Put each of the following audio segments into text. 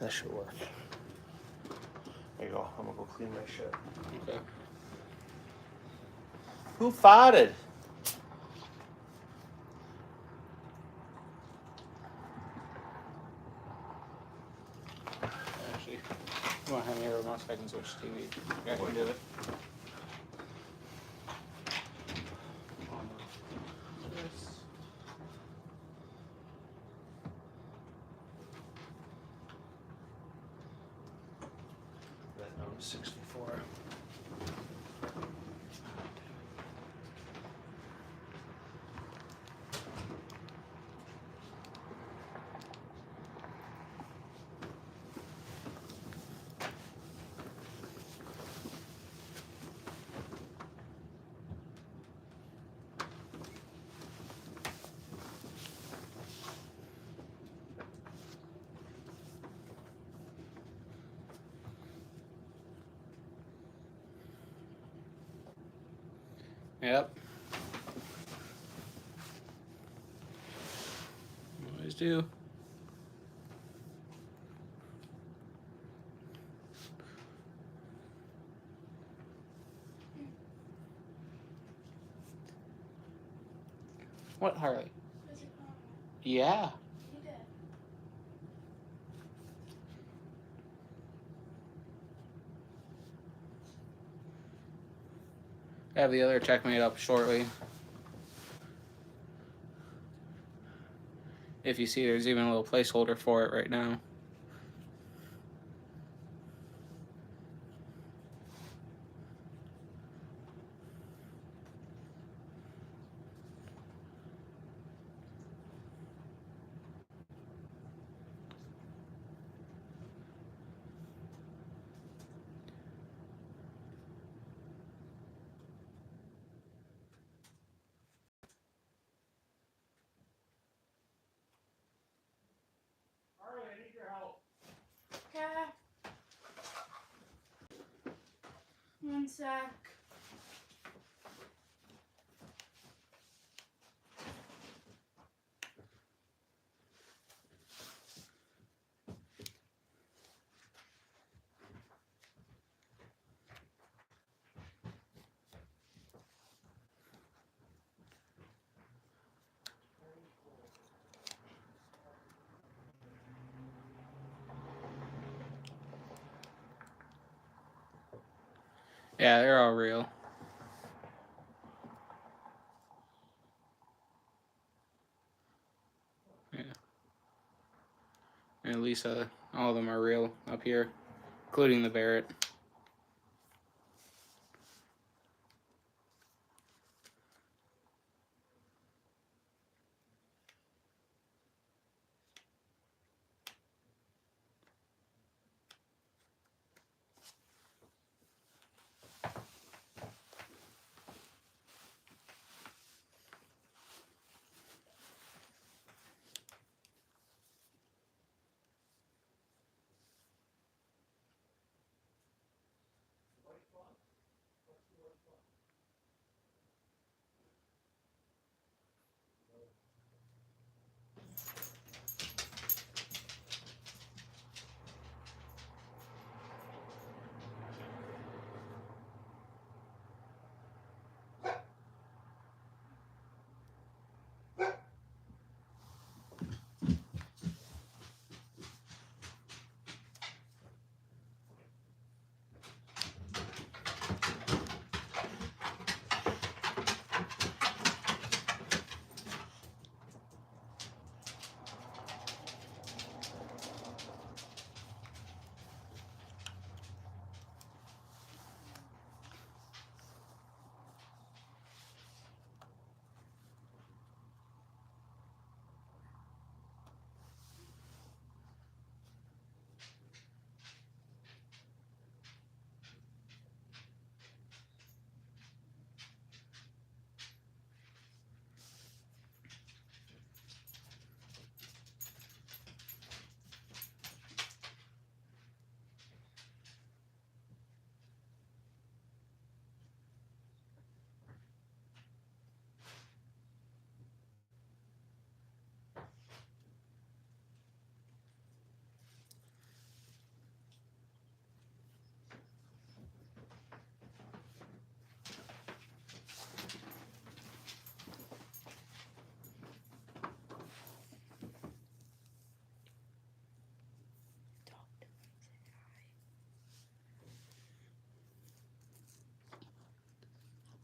That should work. There you go. I'm gonna go clean my shit. Okay. Who farted? Actually, you want to hand me a remote so I can switch TV? I can do it. That number 64. Yep. Always do. What, Harley? Yeah. I have the other checkmate up shortly. If you see, there's even a little placeholder for it right now. Harley, I need your help. Okay. One sec. Yeah, they're all real. Yeah. And at least all of them are real up here, including the Barrett.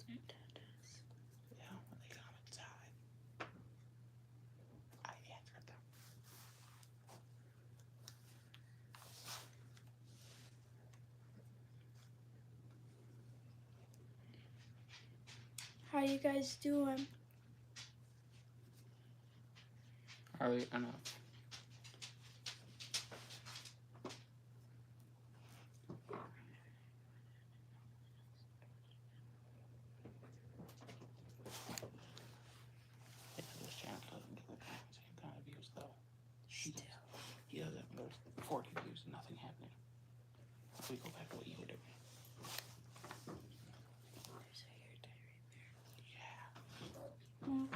Yeah, when they come inside, I answer them. How you guys doing? Are we enough? Yeah, this channel doesn't get the same kind of views though. He doesn't. There's 40 views, nothing happening. We go back to what you were doing. There's a hair dye right there. Yeah. Mm.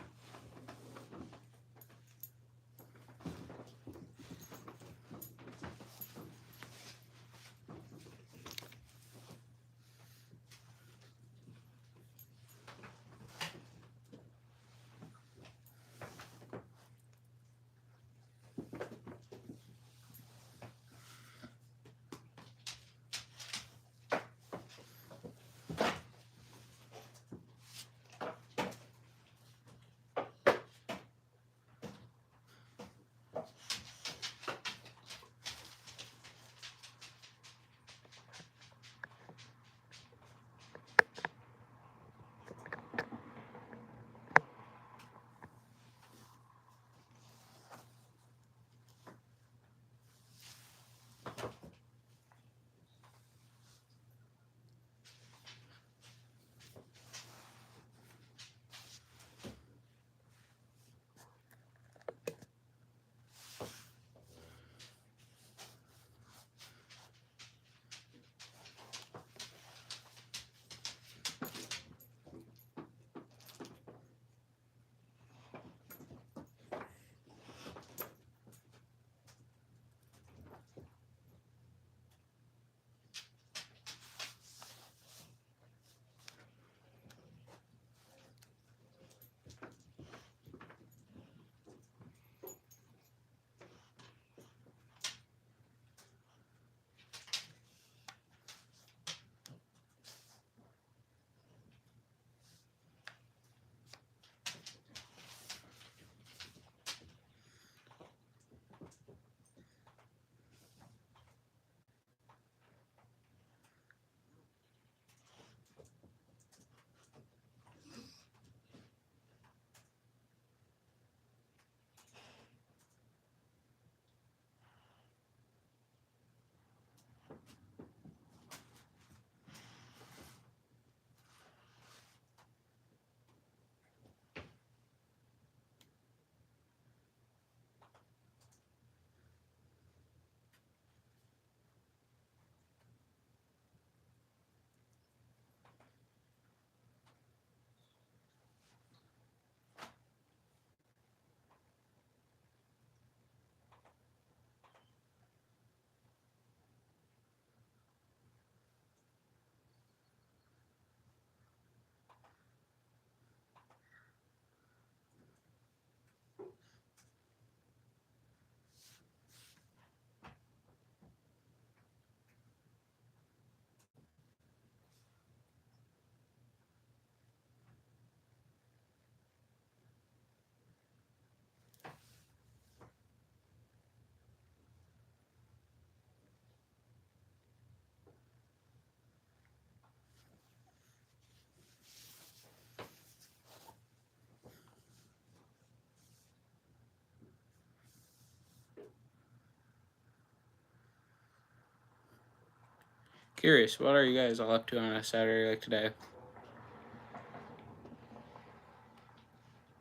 Curious, what are you guys all up to on a Saturday like today?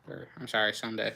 Or, I'm sorry, Sunday.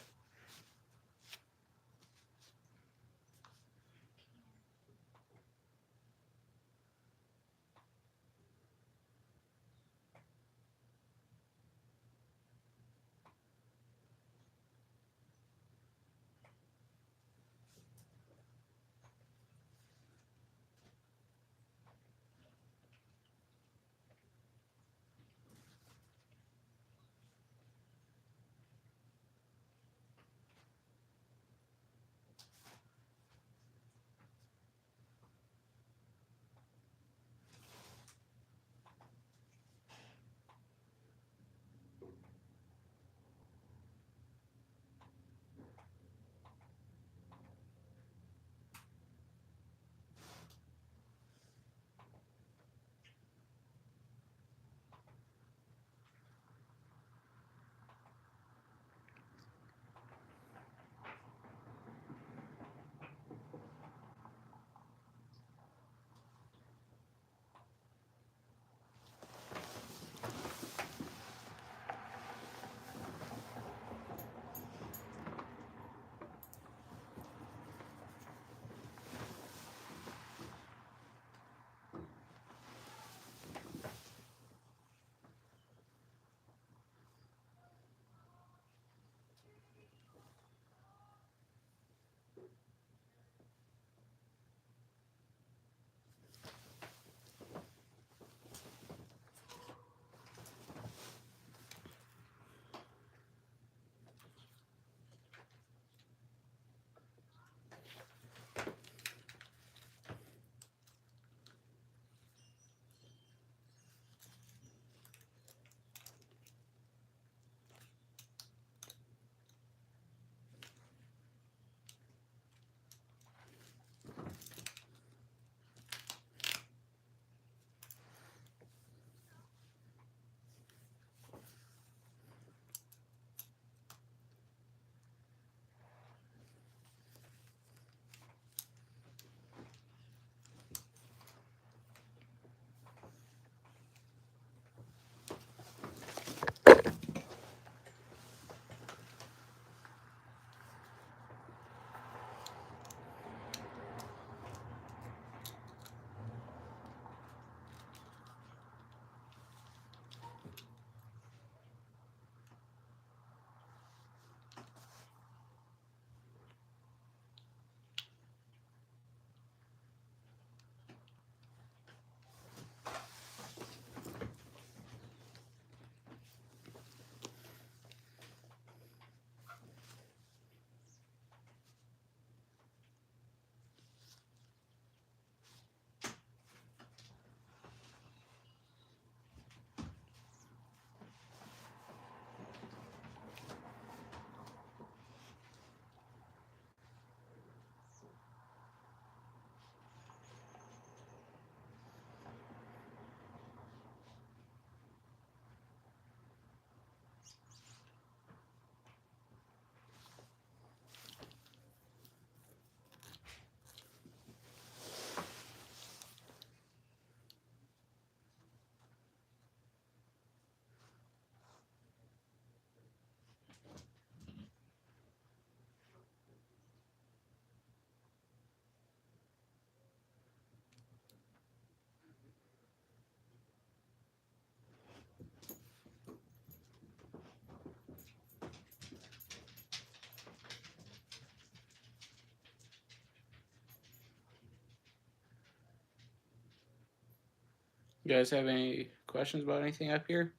You guys have any questions about anything up here?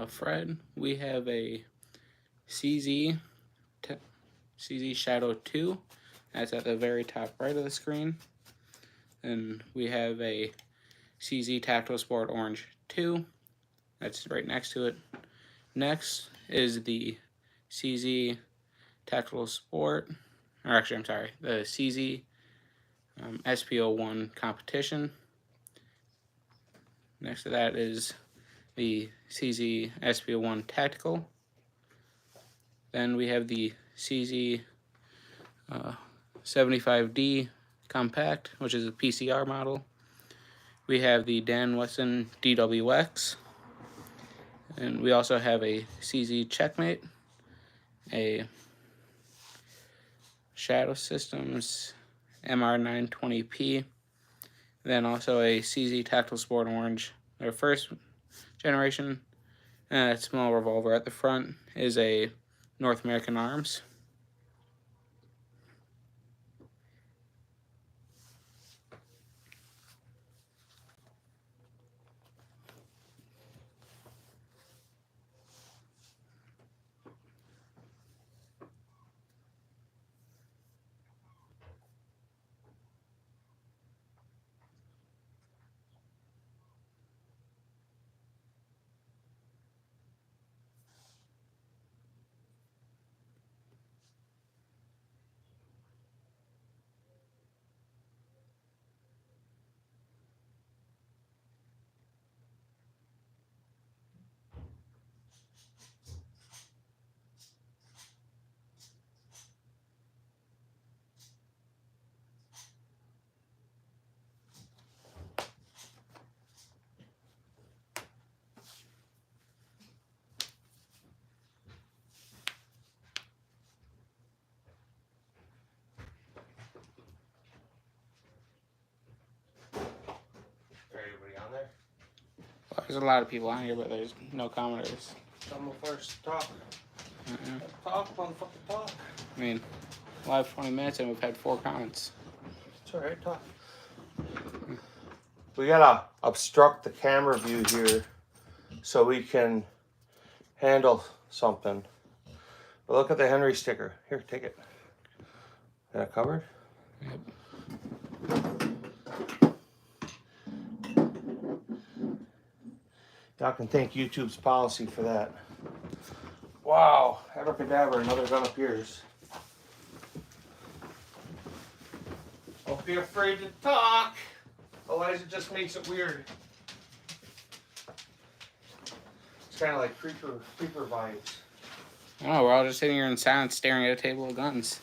Fred, we have a CZ CZ Shadow 2. That's at the very top right of the screen. And we have a CZ Tactical Sport Orange 2. That's right next to it. Next is the CZ Tactical Sport, or actually, I'm sorry, the CZ SPO1 Competition. Next to that is the CZ SPO1 Tactical. Then we have the CZ 75D Compact, which is a PCR model. We have the Dan Wesson DWX. And we also have a CZ Checkmate, a Shadow Systems MR920P, then also a CZ Tactical Sport Orange. Their first generation, that small revolver at the front is a North American Arms. There's a lot of people on here, but there's no commenters. I'm first. Talk. Uh-uh. Talk, motherfucker, talk. I mean, live 20 minutes and we've had 4 comments. It's alright, talk. We gotta obstruct the camera view here so we can handle something. But look at the Henry sticker. Here, take it. Got it covered? Yep. Y'all can thank YouTube's policy for that. Wow, abracadabra, another gun appears. Don't be afraid to talk, otherwise it just makes it weird. It's kind of like creeper vibes. Oh, we're all just sitting here in silence staring at a table of guns.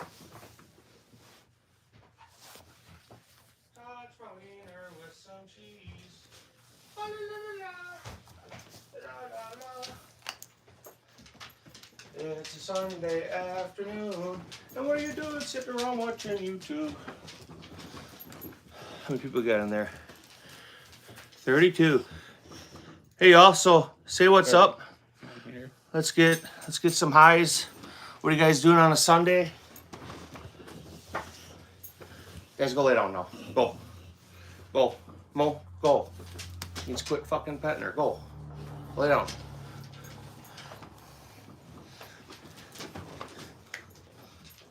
Touch my wiener with some cheese. It's a Sunday afternoon, and what are you doing sitting around watching YouTube? How many people got in there? 32. Hey y'all, so say what's up. Here. Let's get some highs. What are you guys doing on a Sunday? You guys go lay down now. Go. Go. Mo, go. Needs to quit fucking petting her. Go. Lay down.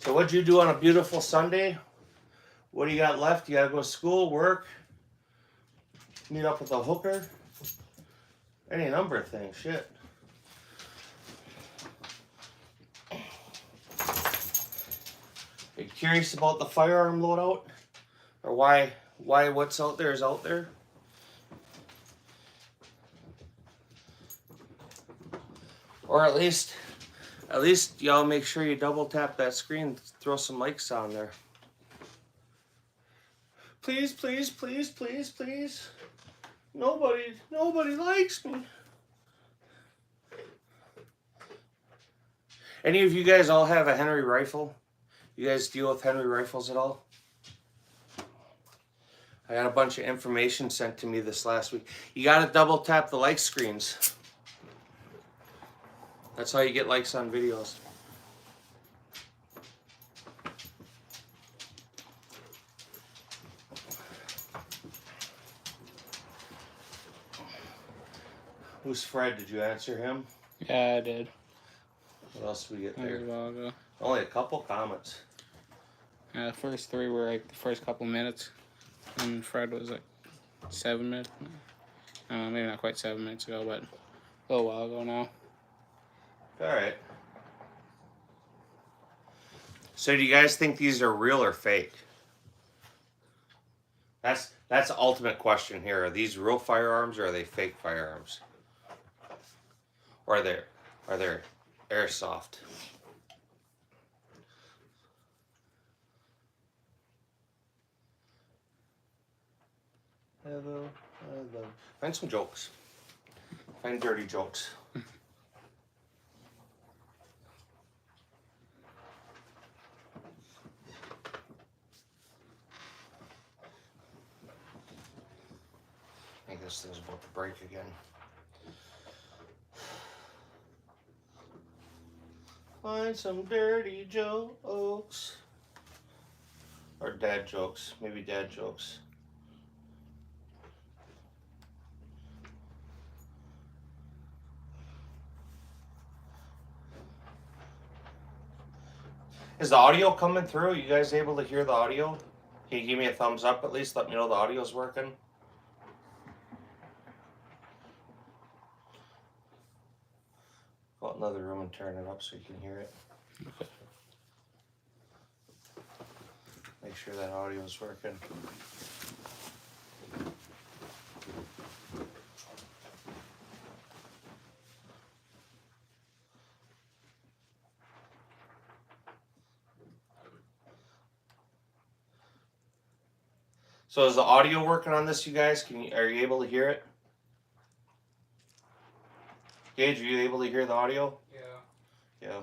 So what'd you do on a beautiful Sunday? What do you got left? You gotta go to school, work, meet up with a hooker. Any number of things, shit. Are you curious about the firearm loadout? Or why what's out there is out there? Or at least y'all make sure you double tap that screen, throw some likes on there. Please, please, please, please, please. Nobody likes me. Any of you guys all have a Henry rifle? You guys deal with Henry rifles at all? I got a bunch of information sent to me this last week. You gotta double tap the like screens. That's how you get likes on videos. Who's Fred? Did you answer him? Yeah, I did. What else did we get That was a there? while ago. Only a couple comments. The first 3 were like the first couple minutes. And Fred was like 7 minutes. Maybe not quite 7 minutes ago, but a little while ago now. Alright. So do you guys think these are real or fake? That's the ultimate question here. Are these real firearms or are they fake firearms? Or are they airsoft? Hello. Find some jokes. Find dirty jokes. I think this thing's about to break again. Find some dirty jokes. Or dad jokes. Maybe dad jokes. Is the audio coming through? You guys able to hear the audio? Can you give me a thumbs up at least? Let me know the audio's working. Go out in another room and turn it up so you can hear it. Okay. Make sure that audio's working. So is the audio working on this, you guys? Are you able to hear it? Gage, are you able to hear the audio? Yeah. Yeah.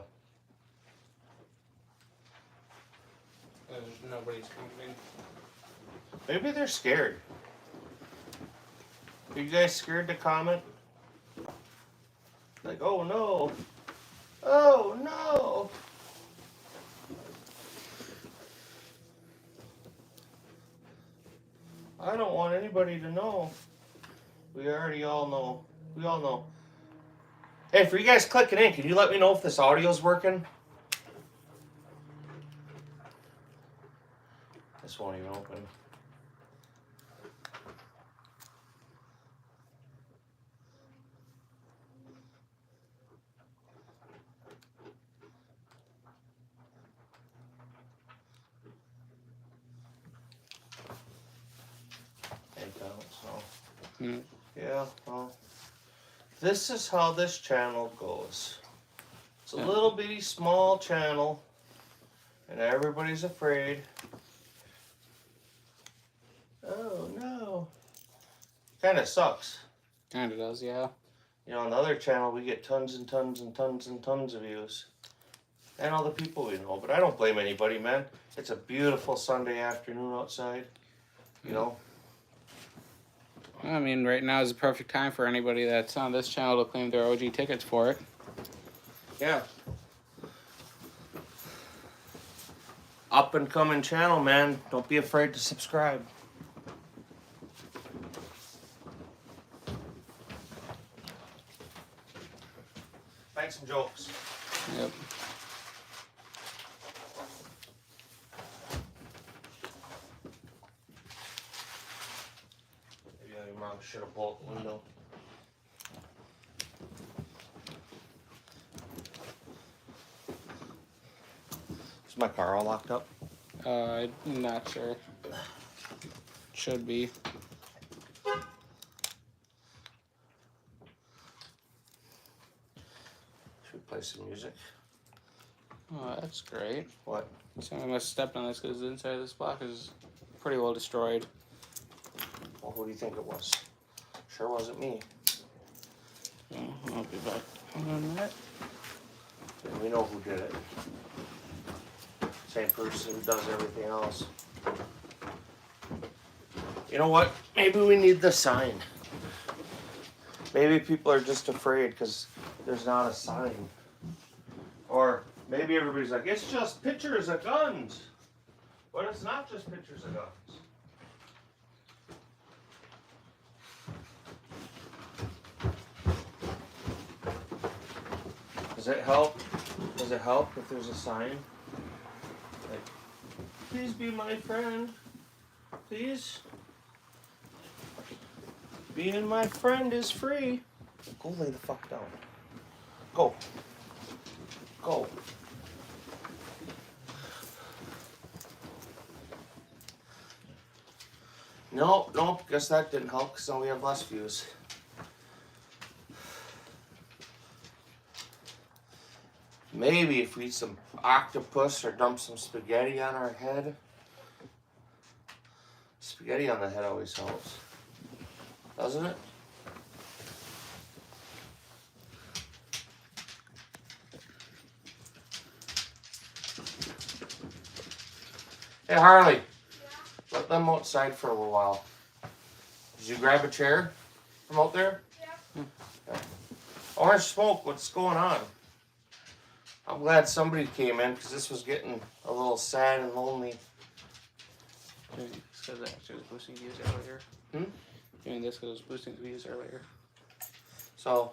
Nobody's coming. Maybe they're scared. Are you guys scared to comment? like, oh no. Oh no. I don't want anybody to know. We already all know. We all know. Hey, for you guys clicking in, can you let me know if this audio's working? This won't even open. Ain't that so? Mm. Yeah, well, this is how this channel goes. It's a Yeah. little bitty small channel, and everybody's afraid. Oh no. Kind of sucks. Kinda does, yeah. You know, on the other channel, we get tons and tons and tons and tons of views. And all the people we know, but I don't blame anybody, man. It's a beautiful Sunday afternoon outside, you know. I mean, right now is the perfect time for anybody that's on this channel to claim their OG tickets for it. Yeah. Up and coming channel, man. Don't be afraid to subscribe. Make some jokes. Yep. Maybe your mom should have bolted the window. Is my car all locked up? I'm not sure. Should be. Should we play some music? Oh, that's great. What? Someone must have stepped on this because the inside of this block is pretty well destroyed. Well, who do you think it was? Sure wasn't me. So I'll be back on that. And we know who did it. Same person who does everything else. You know what? Maybe we need the sign. Maybe people are just afraid because there's not a sign. Or maybe everybody's like, it's just pictures of guns. But it's not just pictures of guns. Does it help? Does it help if there's a sign? Like, please be my friend. Please. Being my friend is free. Go lay the fuck down. Go. Go. Nope. Guess that didn't help because now we have less views. Maybe if we eat some octopus or dump some spaghetti on our head. Spaghetti on the head always helps. Doesn't it? Hey Harley, let them outside for a little while. Did you grab a chair from out there? Yeah. Okay. Orange Smoke, what's going on? I'm glad somebody came in because this was getting a little sad and lonely. Because it actually was boosting views earlier. Doing this because it was boosting views earlier. So,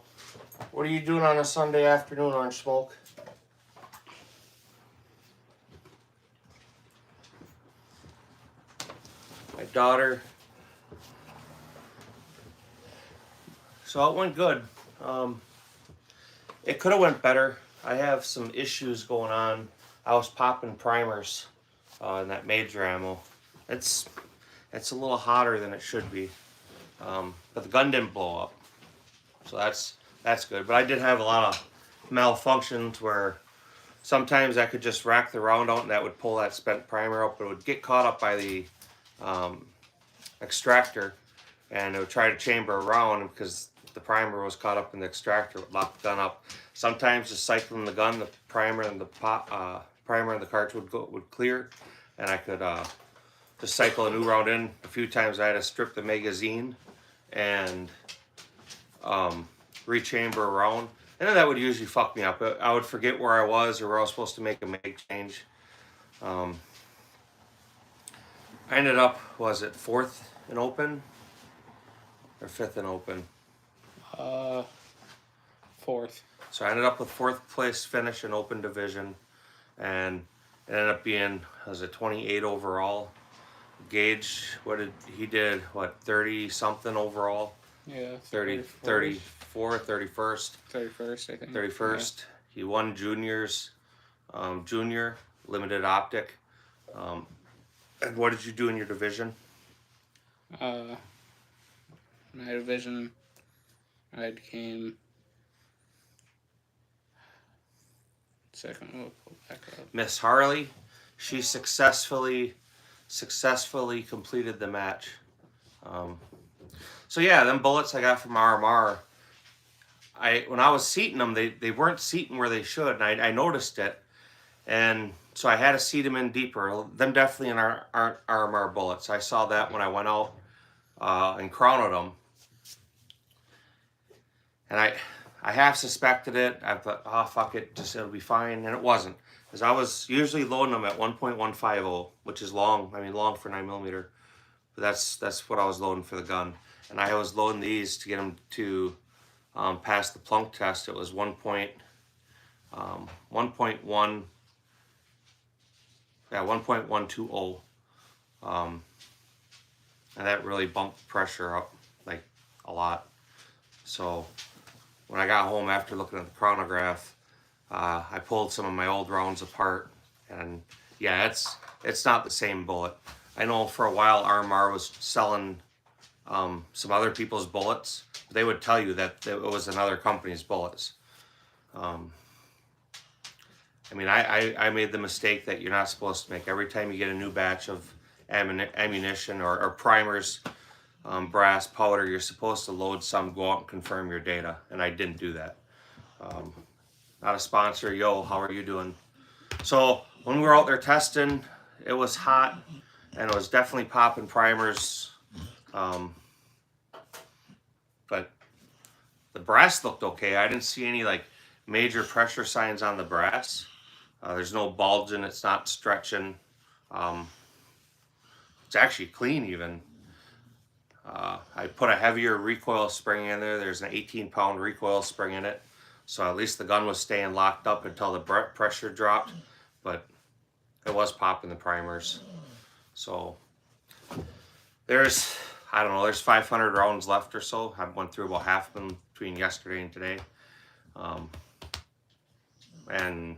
what are you doing on a Sunday afternoon, Orange Smoke? My daughter. So it went good. It could have went better. I have some issues going on. I was popping primers in that major ammo. It's a little hotter than it should be, but the gun didn't blow up, so that's good. But I did have a lot of malfunctions where sometimes I could just rack the round out and that would pull that spent primer up, but it would get caught up by the extractor, and it would try to chamber around because the primer was caught up in the extractor. It would lock the gun up. Sometimes just cycling the gun, the primer and the primer and the cartridge would clear, and I could just cycle a new round in. A few times I had to strip the magazine and rechamber around. And then that would usually fuck me up. I would forget where I was or where I was supposed to make a mag change. I ended up, was it 4th in open or 5th in open? 4th. So I ended up with 4th place finish in open division, and it ended up being, was it 28 overall? Gage, he did 30 something overall? Yeah. 34, 31st. 31st, I think. 31st. He won juniors, junior, limited optic. And what did you do in your division? My division, I came second. We'll pull back up. Miss Harley, she successfully completed the match. So yeah, them bullets I got from RMR, when I was seating them, they weren't seating where they should, and I noticed it, and so I had to seat them in deeper. Them definitely aren't RMR bullets. I saw that when I went out and crowned them, and I half suspected it. I thought, oh fuck it, just it'll be fine, and it wasn't, because I was usually loading them at 1.150, which is long. I mean, long for 9mm, but that's what I was loading for the gun, and I was loading these to get them to pass the plunk test. It was 1.1. Yeah, 1.120. And that really bumped pressure up like a lot. So when I got home after looking at the chronograph, I pulled some of my old rounds apart, and yeah, it's not the same bullet. I know for a while RMR was selling some other people's bullets. They would tell you that it was another company's bullets. I mean, I made the mistake that you're not supposed to make. Every time you get a new batch of ammunition or primers, brass, powder, you're supposed to load some, go out and confirm your data, and I didn't do that. Not a sponsor. Yo, how are you doing? So when we were out there testing, it was hot, and it was definitely popping primers. But the brass looked okay. I didn't see any like major pressure signs on the brass. There's no bulging. It's not stretching. It's actually clean even. I put a heavier recoil spring in there. There's an 18-pound recoil spring in it. So at least the gun was staying locked up until the pressure dropped. But it was popping the primers. So there's 500 rounds left or so. I went through about half of them between yesterday and today. And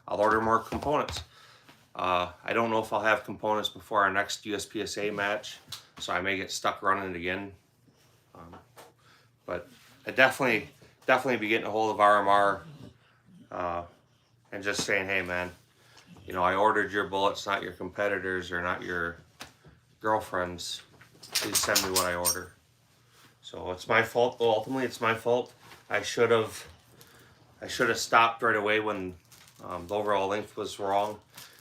I'll order more components. I don't know if I'll have components before our next USPSA match, so I may get stuck running it again. But I definitely be getting a hold of RMR and just saying, hey man, you know, I ordered your bullets, not your competitors or not your girlfriend's. Please send me what I order. So it's my fault. Well, ultimately, it's my fault. I should have stopped right away when the overall length was wrong.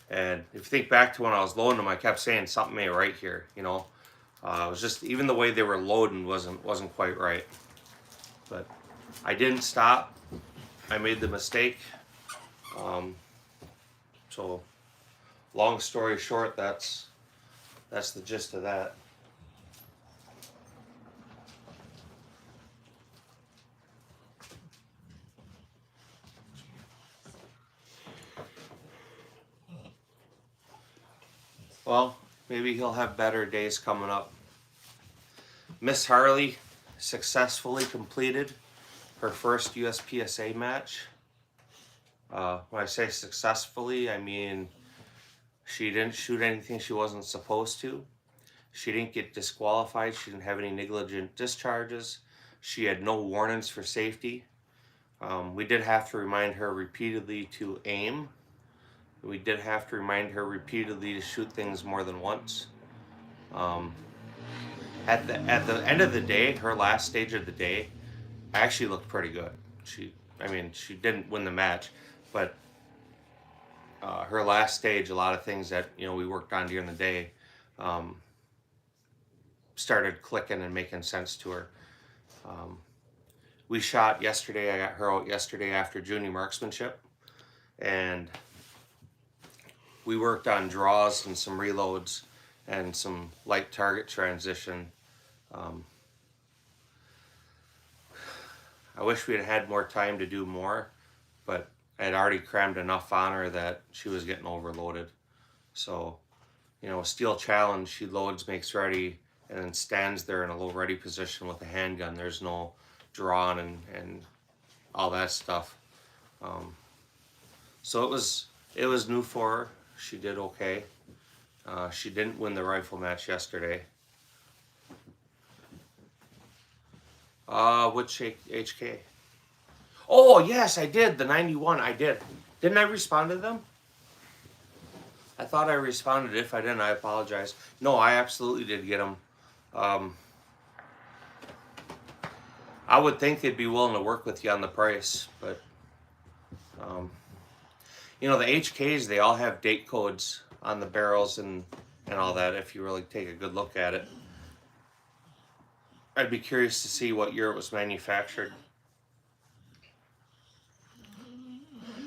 And if you think back to when I was loading them, I kept saying something ain't right here. You know, it was just even the way they were loading wasn't quite right. But I didn't stop. I made the mistake. So long story short, that's the gist of that. Well, maybe he'll have better days coming up. Miss Harley successfully completed her first USPSA match. When I say successfully, I mean she didn't shoot anything she wasn't supposed to. She didn't get disqualified. She didn't have any negligent discharges. She had no warnings for safety. We did have to remind her repeatedly to aim. We did have to remind her repeatedly to shoot things more than once. At the end of the day, her last stage of the day, actually looked pretty good. She didn't win the match, but her last stage, a lot of things that we worked on during the day, started clicking and making sense to her. we shot yesterday. I got her out yesterday after junior marksmanship, and we worked on draws and some reloads and some light target transition. I wish we had had more time to do more, but I had already crammed enough on her that she was getting overloaded. So, you know, steel challenge, she loads, makes ready, and then stands there in a low ready position with a handgun. There's no drawn and all that stuff. So it was new for her. She did okay. She didn't win the rifle match yesterday. Which HK? Oh, yes, I did. The 91, I did. Didn't I respond to them? I thought I responded. If I didn't, I apologize. No, I absolutely did get them. I would think they'd be willing to work with you on the price, but you know, the HKs, they all have date codes on the barrels and all that, if you really take a good look at it. I'd be curious to see what year it was manufactured.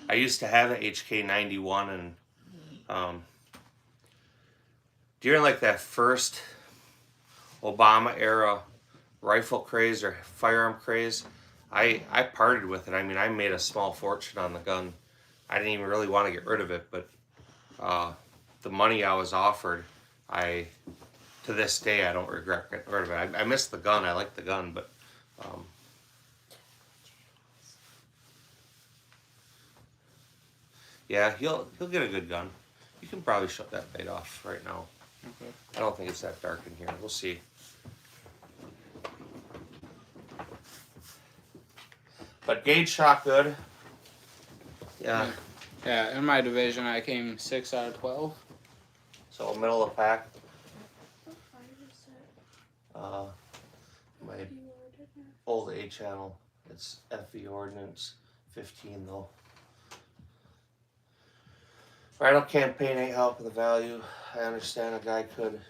I used to have an HK91, and during like that first Obama era rifle craze or firearm craze, I parted with it. I mean, I made a small fortune on the gun. I didn't even really want to get rid of it, but the money I was offered, to this day, I don't regret getting rid of it. I miss the gun. I like the gun, but yeah, he'll get a good gun. You can probably shut that light off right now. Okay. I don't think it's that dark in here. We'll see. But Gage shot good. Yeah. Yeah, in my division, I came 6 out of 12. So middle of the pack. What fire is that? My You ordered it? old A channel. It's FV Ordnance 15 though. Bridal campaign ain't helping the value. I understand a guy could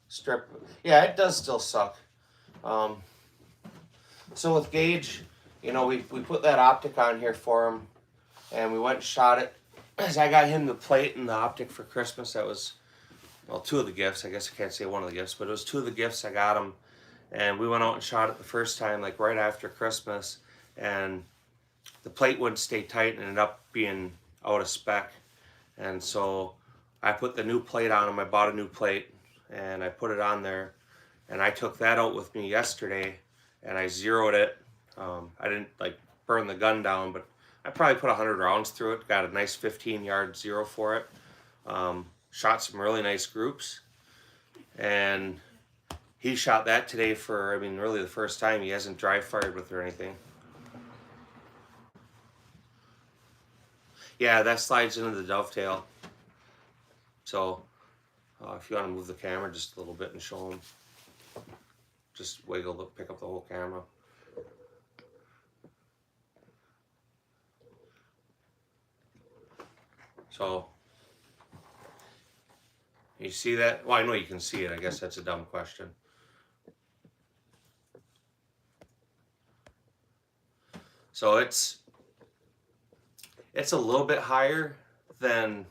strip. Yeah, it does still suck. So with Gage, you know, we put that optic on here for him, and we went and shot it. As I got him the plate and the optic for Christmas, that was, well, two of the gifts. I guess I can't say one of the gifts, but it was two of the gifts I got him. And we went out and shot it the first time, like right after Christmas, and the plate wouldn't stay tight and ended up being out of spec. And so I put the new plate on him. I bought a new plate and I put it on there, and I took that out with me yesterday and I zeroed it. I didn't like burn the gun down, but I probably put 100 rounds through it. Got a nice 15-yard zero for it. Shot some really nice groups, and he shot that today for, I mean, really the first time. He hasn't dry fired with it or anything. Yeah, that slides into the dovetail. So if you want to move the camera just a little bit and show them, just wiggle to pick up the whole camera. So you see that? Well, I know you can see it. I guess that's a dumb question. So it's a little bit higher than,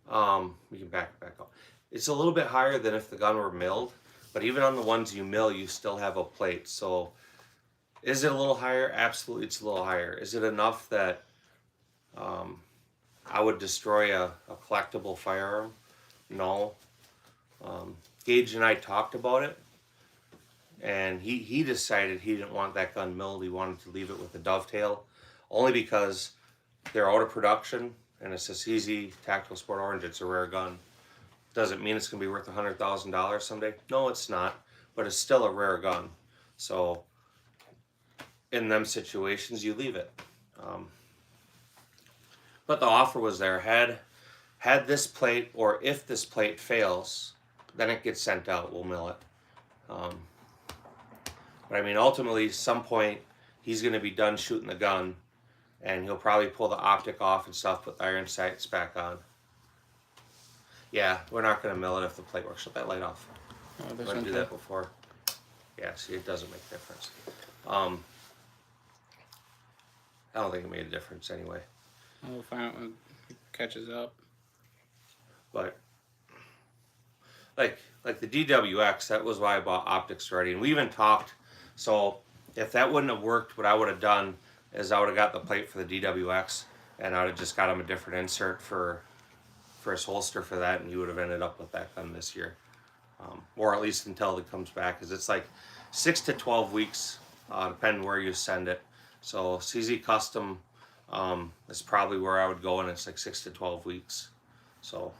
we can back up. It's a little bit higher than if the gun were milled, but even on the ones you mill, you still have a plate. So is it a little higher? Absolutely, it's a little higher. Is it enough that I would destroy a collectible firearm? No. Gage and I talked about it, and he decided he didn't want that gun milled. He wanted to leave it with a dovetail, only because they're out of production, and it's a CZ Tactical Sport Orange. It's a rare gun. Doesn't mean it's going to be worth $100,000 someday. No, it's not, but it's still a rare gun. So in them situations, you leave it. But the offer was there. Had this plate, or if this plate fails, then it gets sent out. We'll mill it. But I mean, ultimately, some point, he's going to be done shooting the gun, and he'll probably pull the optic off and stuff, put the iron sights back on. Yeah, we're not going to mill it if the plate works. Shut that light off. Oh, We're going to do that before. Yeah, see, it doesn't make a difference. I don't think it made a difference anyway. We'll find out when it catches up. But like the DWX, that was why I bought optics already, and we even talked. So if that wouldn't have worked, what I would have done is I would have got the plate for the DWX, and I would have just got him a different insert for his holster for that, and he would have ended up with that gun this year, or at least until it comes back, because it's like 6 to 12 weeks, depending where you send it. So CZ Custom is probably where I would go, and it's like 6 to 12 weeks. So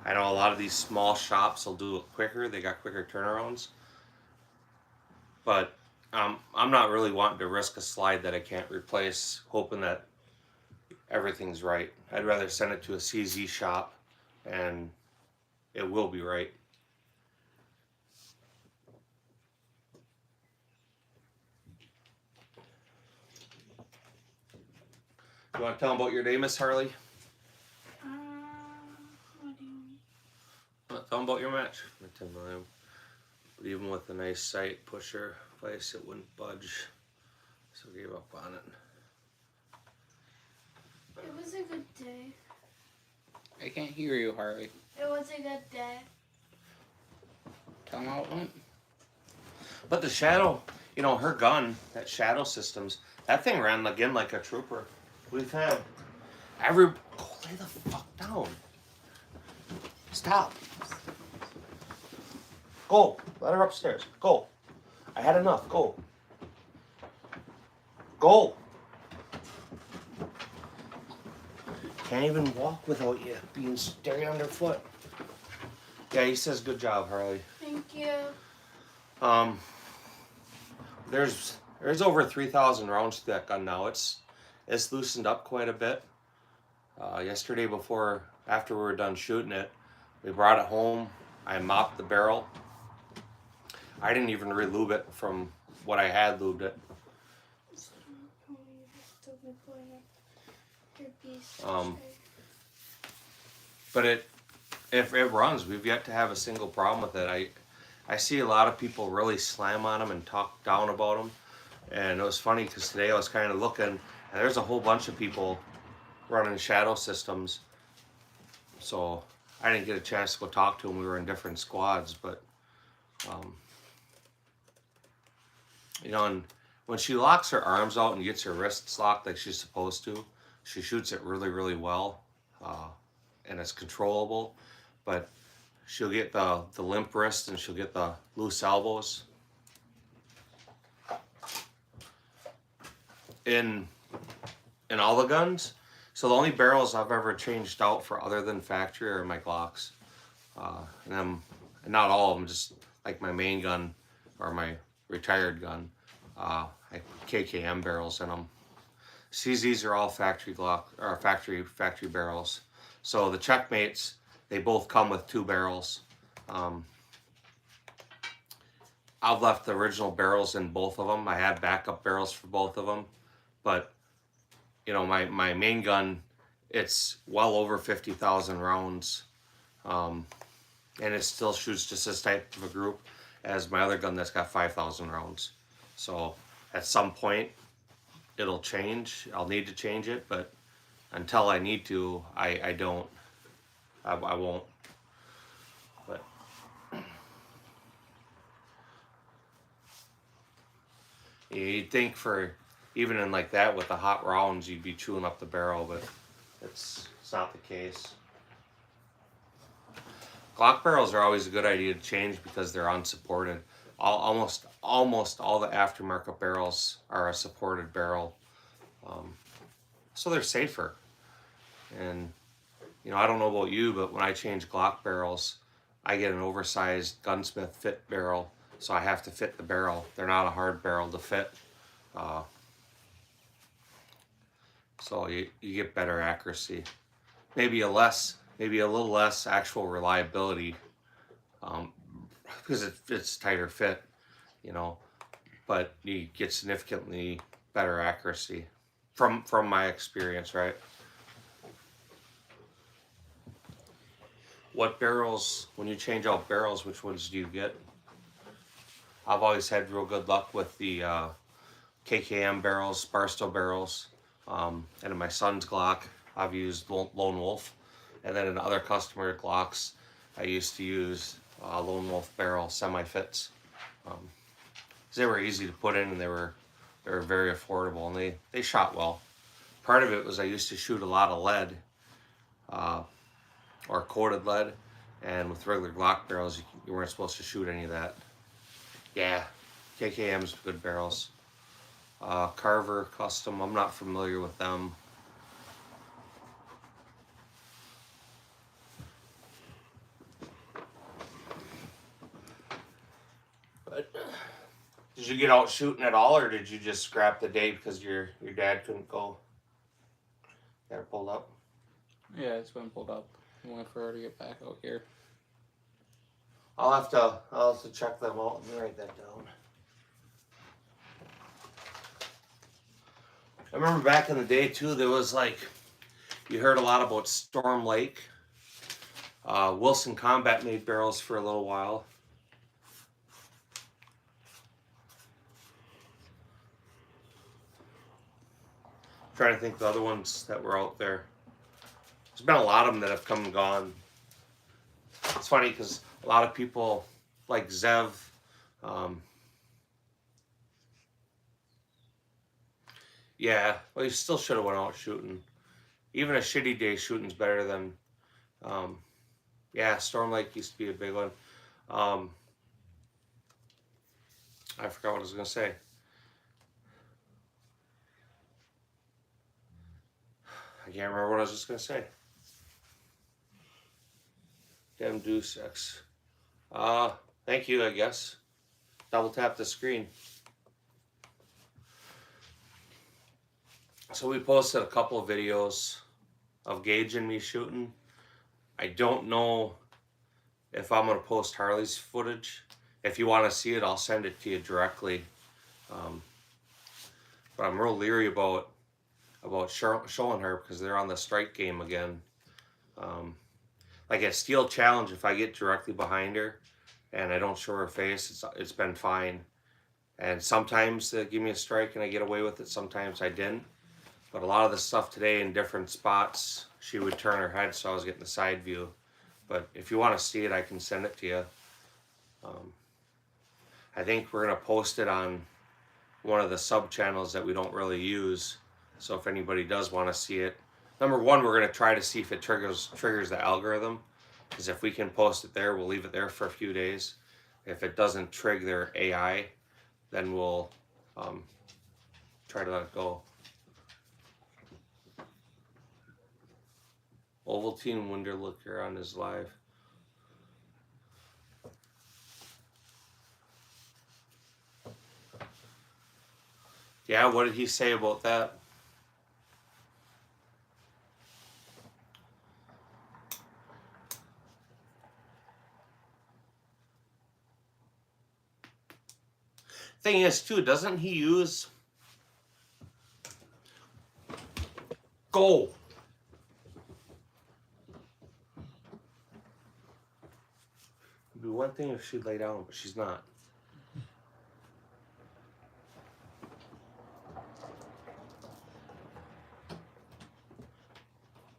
I know a lot of these small shops will do it quicker. They got quicker turnarounds. But I'm not really wanting to risk a slide that I can't replace, hoping that everything's right. I'd rather send it to a CZ shop and it will be right. You want to tell them about your day, Miss Harley? What do you mean? Tell them about your match. But even with a nice sight pusher place, it wouldn't budge. So I gave up on it. It was a good day. I can't hear you, Harley. It was a good day. Tell them how it went. But the Shadow, you know, her gun, that Shadow Systems, that thing ran again like a trooper. We've had oh, lay the fuck down. Stop. Go. Let her upstairs. Go. I had enough. Go. Go. Can't even walk without you being staring underfoot. Yeah, he says good job, Harley. Thank you. There's over 3,000 rounds to that gun now. It's loosened up quite a bit. Yesterday after we were done shooting it, we brought it home. I mopped the barrel. I didn't even re-lube it from what I had lubed it. But if it runs, we've yet to have a single problem with it. I see a lot of people really slam on them and talk down about them. And it was funny because today I was kind of looking, and there's a whole bunch of people running Shadow Systems. So I didn't get a chance to go talk to them. We were in different squads, but you know, and when she locks her arms out and gets her wrists locked like she's supposed to, she shoots it really, really well, and it's controllable. But she'll get the limp wrist and she'll get the loose elbows. In all the guns, so the only barrels I've ever changed out for other than factory are my Glocks, and not all of them, just like my main gun or my retired gun. I put KKM barrels in them. CZs are all factory Glock or factory barrels. So the Checkmates, they both come with 2 barrels. I've left the original barrels in both of them. I have backup barrels for both of them, but you know, my main gun, it's well over 50,000 rounds, and it still shoots just as tight of a group as my other gun that's got 5,000 rounds. So at some point, it'll change. I'll need to change it, but until I need to, I don't. I won't. But you'd think for even in like that with the hot rounds, you'd be chewing up the barrel, but it's not the case. Glock barrels are always a good idea to change because they're unsupported. Almost all the aftermarket barrels are a supported barrel, so they're safer. And you know, I don't know about you, but when I change Glock barrels, I get an oversized gunsmith fit barrel, so I have to fit the barrel. They're not a hard barrel to fit, so you get better accuracy. Maybe a little less actual reliability, because it's tighter fit, you know, but you get significantly better accuracy from my experience, right? What barrels, when you change out barrels, which ones do you get? I've always had real good luck with the KKM barrels, Barstow barrels, and in my son's Glock, I've used Lone Wolf, and then in other customer Glocks, I used to use Lone Wolf barrel semi-fits. They were easy to put in, and they were very affordable, and they shot well. Part of it was I used to shoot a lot of lead, or coated lead, and with regular Glock barrels, you weren't supposed to shoot any of that. Yeah, KKM's good barrels. Carver Custom, I'm not familiar with them. But did you get out shooting at all, or did you just scrap the day because your dad couldn't go? Got it pulled up? Yeah, it's been pulled up. I'm waiting for her to get back out here. I'll have to check them out and write that down. I remember back in the day too, there was like, you heard a lot about Storm Lake. Wilson Combat made barrels for a little while. I'm trying to think the other ones that were out there. There's been a lot of them that have come and gone. It's funny because a lot of people like Zev, yeah, well, you still should have went out shooting. Even a shitty day shooting's better than, yeah, Storm Lake used to be a big one. I forgot what I was going to say. I can't remember what I was just going to say. Damn Deuce X. Thank you, I guess. Double tap the screen. So we posted a couple of videos of Gage and me shooting. I don't know if I'm going to post Harley's footage. If you want to see it, I'll send it to you directly. But I'm real leery about showing her because they're on the strike game again. Like at Steel Challenge, if I get directly behind her and I don't show her face, it's been fine. And sometimes they give me a strike and I get away with it. Sometimes I didn't. But a lot of the stuff today in different spots, she would turn her head, so I was getting the side view. But if you want to see it, I can send it to you. I think we're going to post it on one of the sub channels that we don't really use. So if anybody does want to see it, number one, we're going to try to see if it triggers the algorithm. Because if we can post it there, we'll leave it there for a few days. If it doesn't trigger their AI, then we'll try to let it go. Ovaltine Wunderlicker on his live. Yeah, what did he say about that? Thing is, too, doesn't he use... Go! It'd be one thing if she'd lay down, but she's not.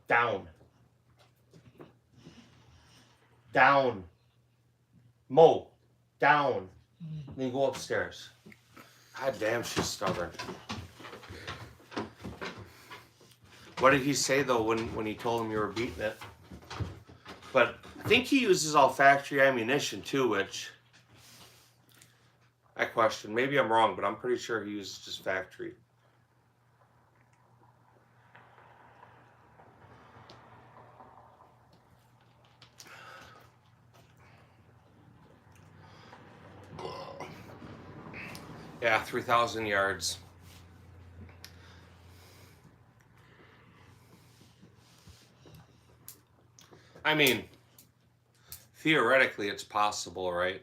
Down. Down. Mo. Down. Then you go upstairs. God damn, she's stubborn. What did he say though when he told him you were beating it? But I think he uses all factory ammunition too, which I question. Maybe I'm wrong, but I'm pretty sure he uses just factory. Yeah, 3,000 yards. I mean, theoretically it's possible, right?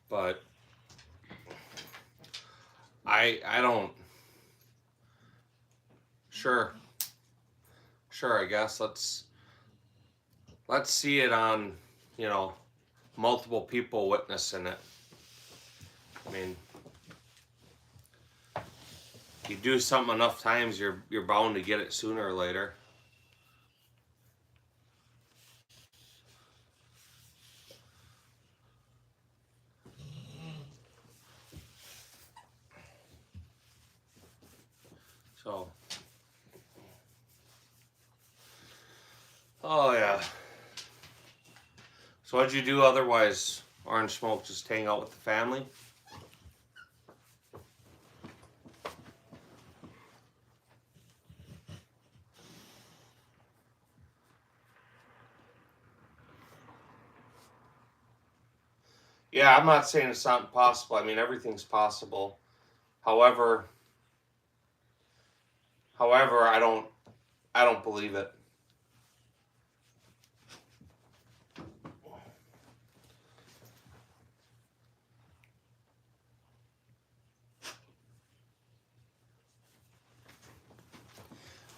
But I don't. Sure, I guess let's see it on, you know, multiple people witnessing it. I mean, you do something enough times, you're bound to get it sooner or later. So, oh yeah. So what'd you do otherwise, Orange Smoke? Just hang out with the family? Yeah, I'm not saying it's not impossible. I mean, everything's possible. However, I don't believe it.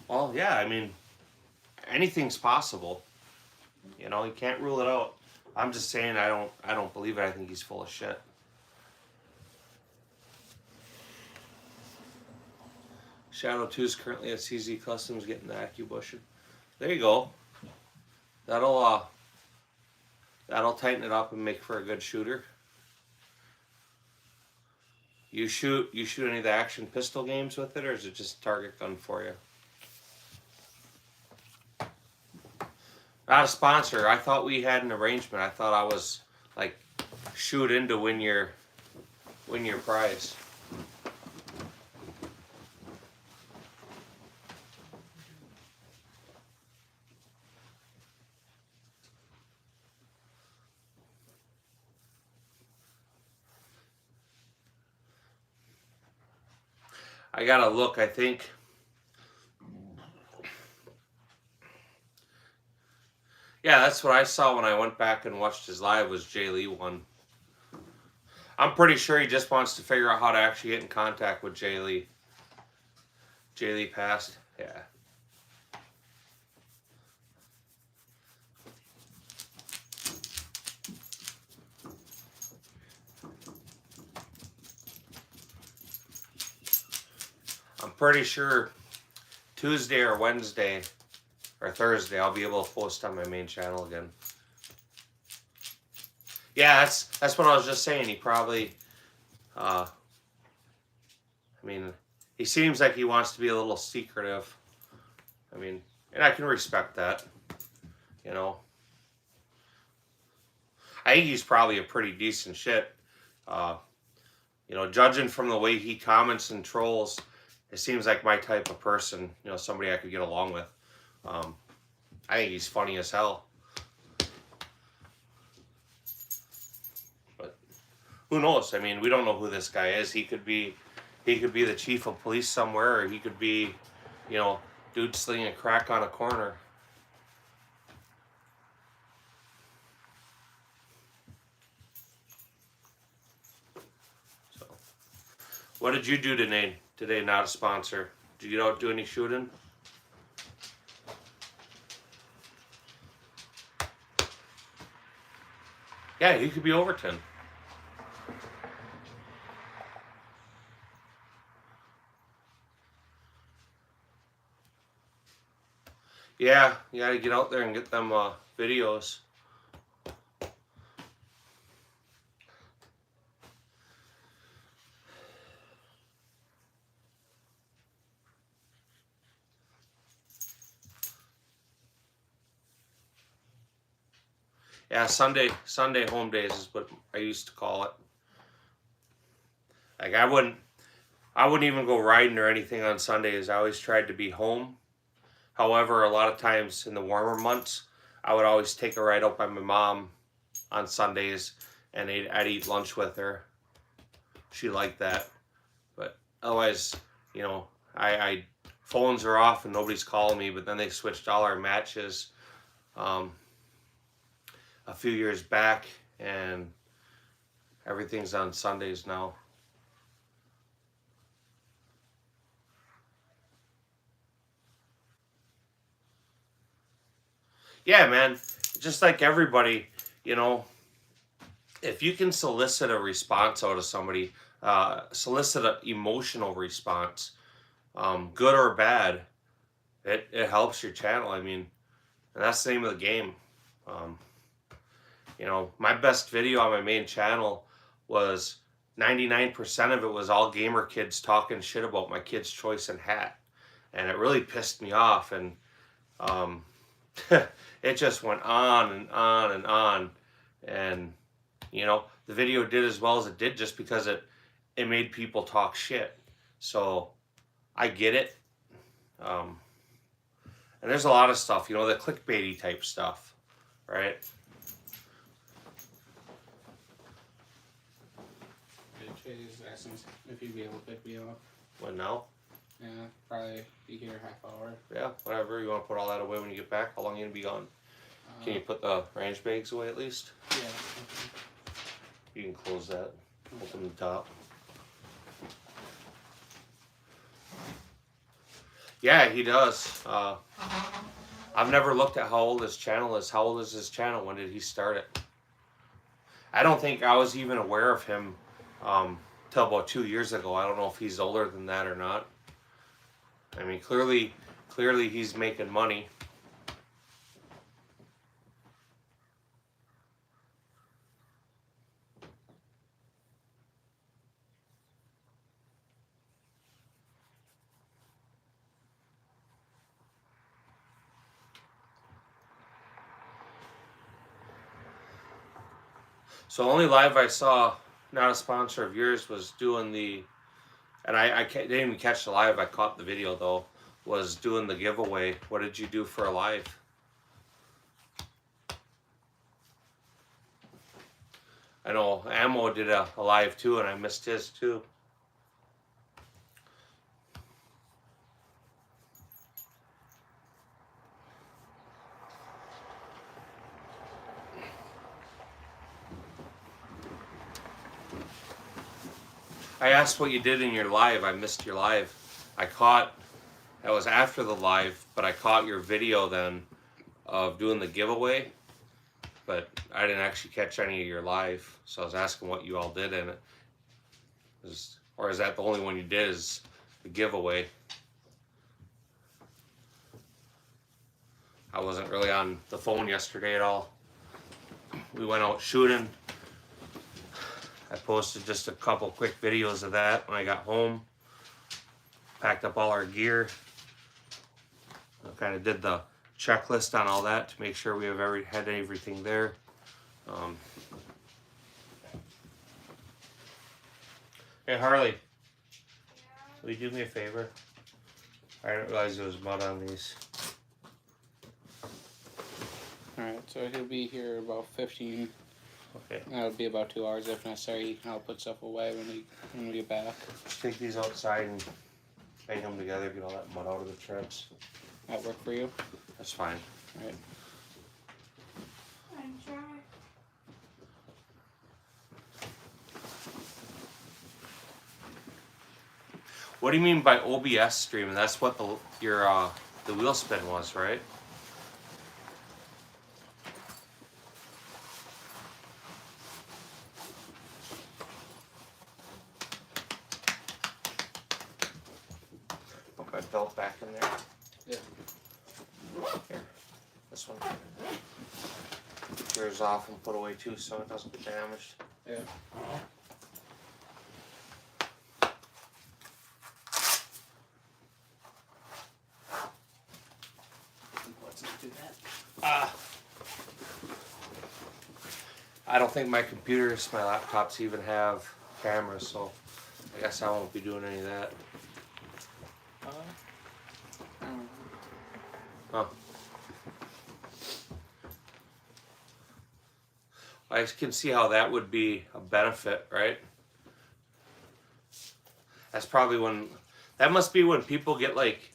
Well, yeah, I mean, anything's possible. You know, you can't rule it out. I'm just saying I don't believe it. I think he's full of shit. Shadow 2 is currently at CZ Customs getting the AccuBushing. There you go. That'll tighten it up and make for a good shooter. You shoot any of the action pistol games with it, or is it just target gun for you? Not a sponsor. I thought we had an arrangement. I thought I was like shoot in to win your prize. I gotta look, I think. Yeah, that's what I saw when I went back and watched his live was Jay Lee won. I'm pretty sure he just wants to figure out how to actually get in contact with Jay Lee. Jay Lee passed? Yeah. I'm pretty sure Tuesday or Wednesday or Thursday I'll be able to post on my main channel again. Yeah, that's what I was just saying. He probably, I mean, he seems like he wants to be a little secretive. I mean, and I can respect that, you know. I think he's probably a pretty decent shit. You know, judging from the way he comments and trolls, it seems like my type of person, you know, somebody I could get along with. I think he's funny as hell. But who knows? I mean, we don't know who this guy is. He could be the chief of police somewhere, or he could be, you know, dude slinging crack on a corner. So, what did you do today? Today, not a sponsor. Did you not do any shooting? Yeah, he could be Overton. Yeah, you gotta get out there and get them videos. Yeah, Sunday home days is what I used to call it. Like I wouldn't even go riding or anything on Sundays. I always tried to be home. However, a lot of times in the warmer months, I would always take a ride out by my mom on Sundays, and I'd eat lunch with her. She liked that. But otherwise, you know, I phones are off and nobody's calling me, but then they switched all our matches a few years back, and everything's on Sundays now. Yeah, man, just like everybody, you know, if you can solicit a response out of somebody, solicit an emotional response, good or bad, it helps your channel. I mean, and that's the name of the game. You know, my best video on my main channel was 99% of it was all gamer kids talking shit about my Kids Choice and hat. And it really pissed me off. And it just went on and on and on. And, you know, the video did as well as it did just because it made people talk shit. So I get it. And there's a lot of stuff, you know, the clickbaity type stuff, right? Chase asking if you'd be able to pick me up. What now? Yeah, probably be here half hour. Yeah, whatever. You want to put all that away when you get back? How long are you going to be gone? Can you put the range bags away at least? Yeah. You can close that. Open the top. Yeah, he does. I've never looked at how old his channel is. How old is his channel? When did he start it? I don't think I was even aware of him till about 2 years ago. I don't know if he's older than that or not. I mean, clearly he's making money. So the only live I saw, not a sponsor of yours, was doing the, and I didn't even catch the live, I caught the video though, was doing the giveaway. What did you do for a live? I know Ammo did a live too, and I missed his too. I asked what you did in your live. I missed your live. I caught, that was after the live, but I caught your video then of doing the giveaway, but I didn't actually catch any of your live. So I was asking what you all did in it. Or is that the only one you did is the giveaway? I wasn't really on the phone yesterday at all. We went out shooting. I posted just a couple quick videos of that when I got home. Packed up all our gear. I kind of did the checklist on all that to make sure we have had everything there. Hey Harley, will you do me a favor? I didn't realize there was mud on these. Alright, so he'll be here about 15. Okay. That'll be about 2 hours if necessary. I'll put stuff away when we get back. Just take these outside and hang them together, get all that mud out of the treads. That work for you? That's fine. Alright. I'm trying. What do you mean by OBS streaming? That's what the wheel spin was, right? Put my belt back in there. Yeah. Here, this one. Take yours off and put away too so it doesn't get damaged. Yeah. Let's not do that. I don't think my computers, my laptops even have cameras, so I guess I won't be doing any of that. Huh. I can see how that would be a benefit, right? That's probably that must be when people get like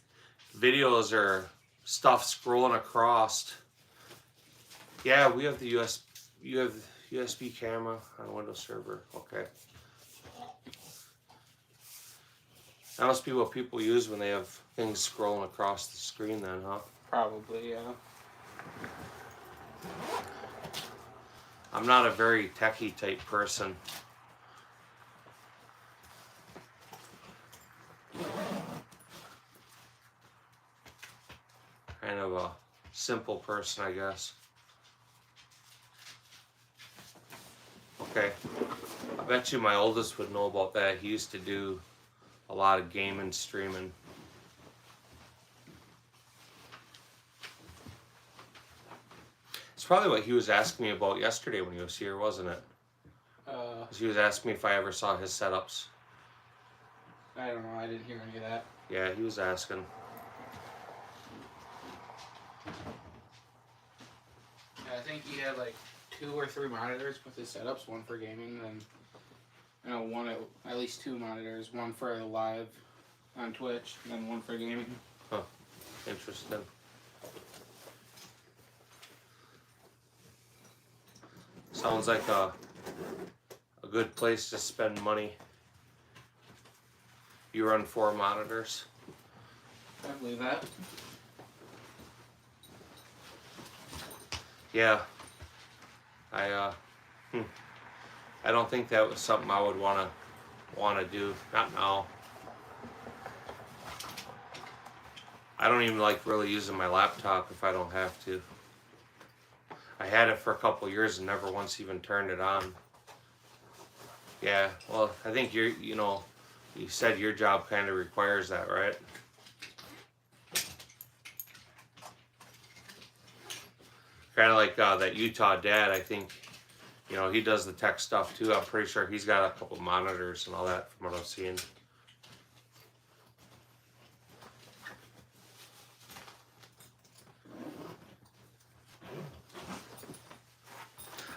videos or stuff scrolling across. Yeah, we have you have USB camera on Windows Server. Okay. That must be what people use when they have things scrolling across the screen then, huh? Probably, yeah. I'm not a very techie type person. simple person, I guess. Okay. I bet you my oldest would know about that. He used to do a lot of gaming streaming. It's probably what he was asking me about yesterday when he was here, wasn't it? 'Cause he was asking me if I ever saw his setups. I don't know. I didn't hear any of that. Yeah, he was asking. Yeah, I think he had like 2 or 3 monitors with his setups. One for gaming, and one at least 2 monitors. One for live on Twitch, and then one for gaming. Interesting. Sounds like a good place to spend money. You run 4 monitors. I believe that. Yeah. I don't think that was something I would wanna do. Not now. I don't even like really using my laptop if I don't have to. I had it for a couple years and never once even turned it on. Yeah, well, I think you said your job kind of requires that, right? Kind of like that Utah dad, I think, he does the tech stuff too. I'm pretty sure he's got a couple monitors and all that from what I've seen.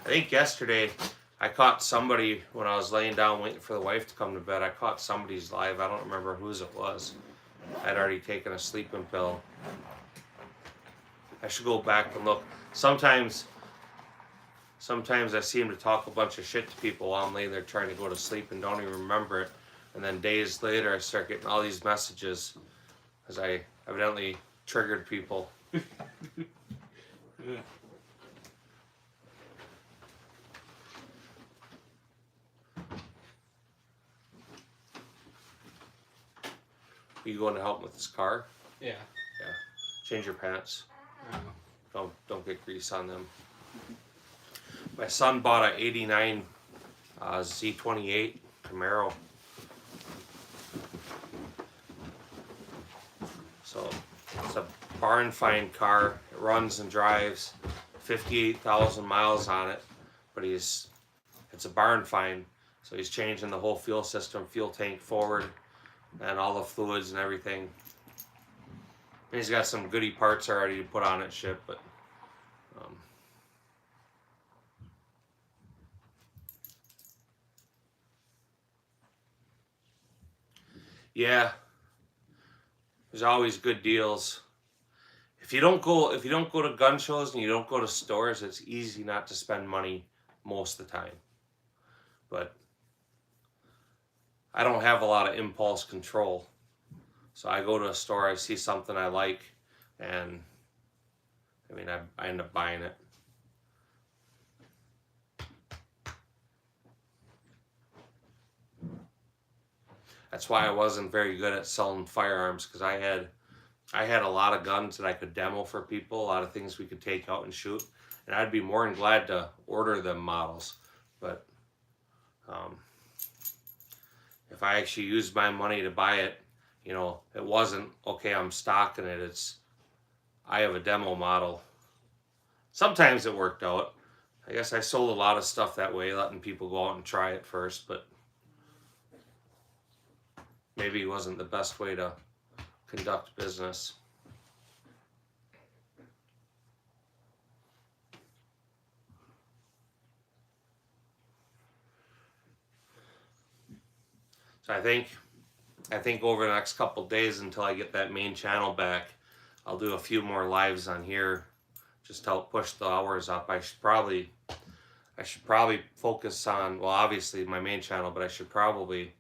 I think yesterday I caught somebody when I was laying down waiting for the wife to come to bed. I caught somebody's live. I don't remember whose it was. I'd already taken a sleeping pill. I should go back and look. Sometimes I seem to talk a bunch of shit to people while I'm laying there trying to go to sleep and don't even remember it. And then days later I start getting all these messages because I evidently triggered people. Yeah. You going to help with this car? Yeah. Yeah. Change your pants. Don't get grease on them. My son bought a '89 Z28 Camaro. So it's a barn find car. It runs and drives, 58,000 miles on it, but it's a barn find. So he's changing the whole fuel system, fuel tank forward, and all the fluids and everything. And he's got some goody parts already to put on it, shit, but yeah, there's always good deals. If you don't go to gun shows and you don't go to stores, it's easy not to spend money most of the time. But I don't have a lot of impulse control. So I go to a store, I see something I like, and I end up buying it. That's why I wasn't very good at selling firearms, because I had a lot of guns that I could demo for people, a lot of things we could take out and shoot, and I'd be more than glad to order them models. But if I actually used my money to buy it, it wasn't, okay, I'm stocking it. It's, I have a demo model. Sometimes it worked out. I guess I sold a lot of stuff that way, letting people go out and try it first, but maybe it wasn't the best way to conduct business. So I think over the next couple of days until I get that main channel back, I'll do a few more lives on here just to help push the hours up. I should probably focus on, well, obviously my main channel, but I should probably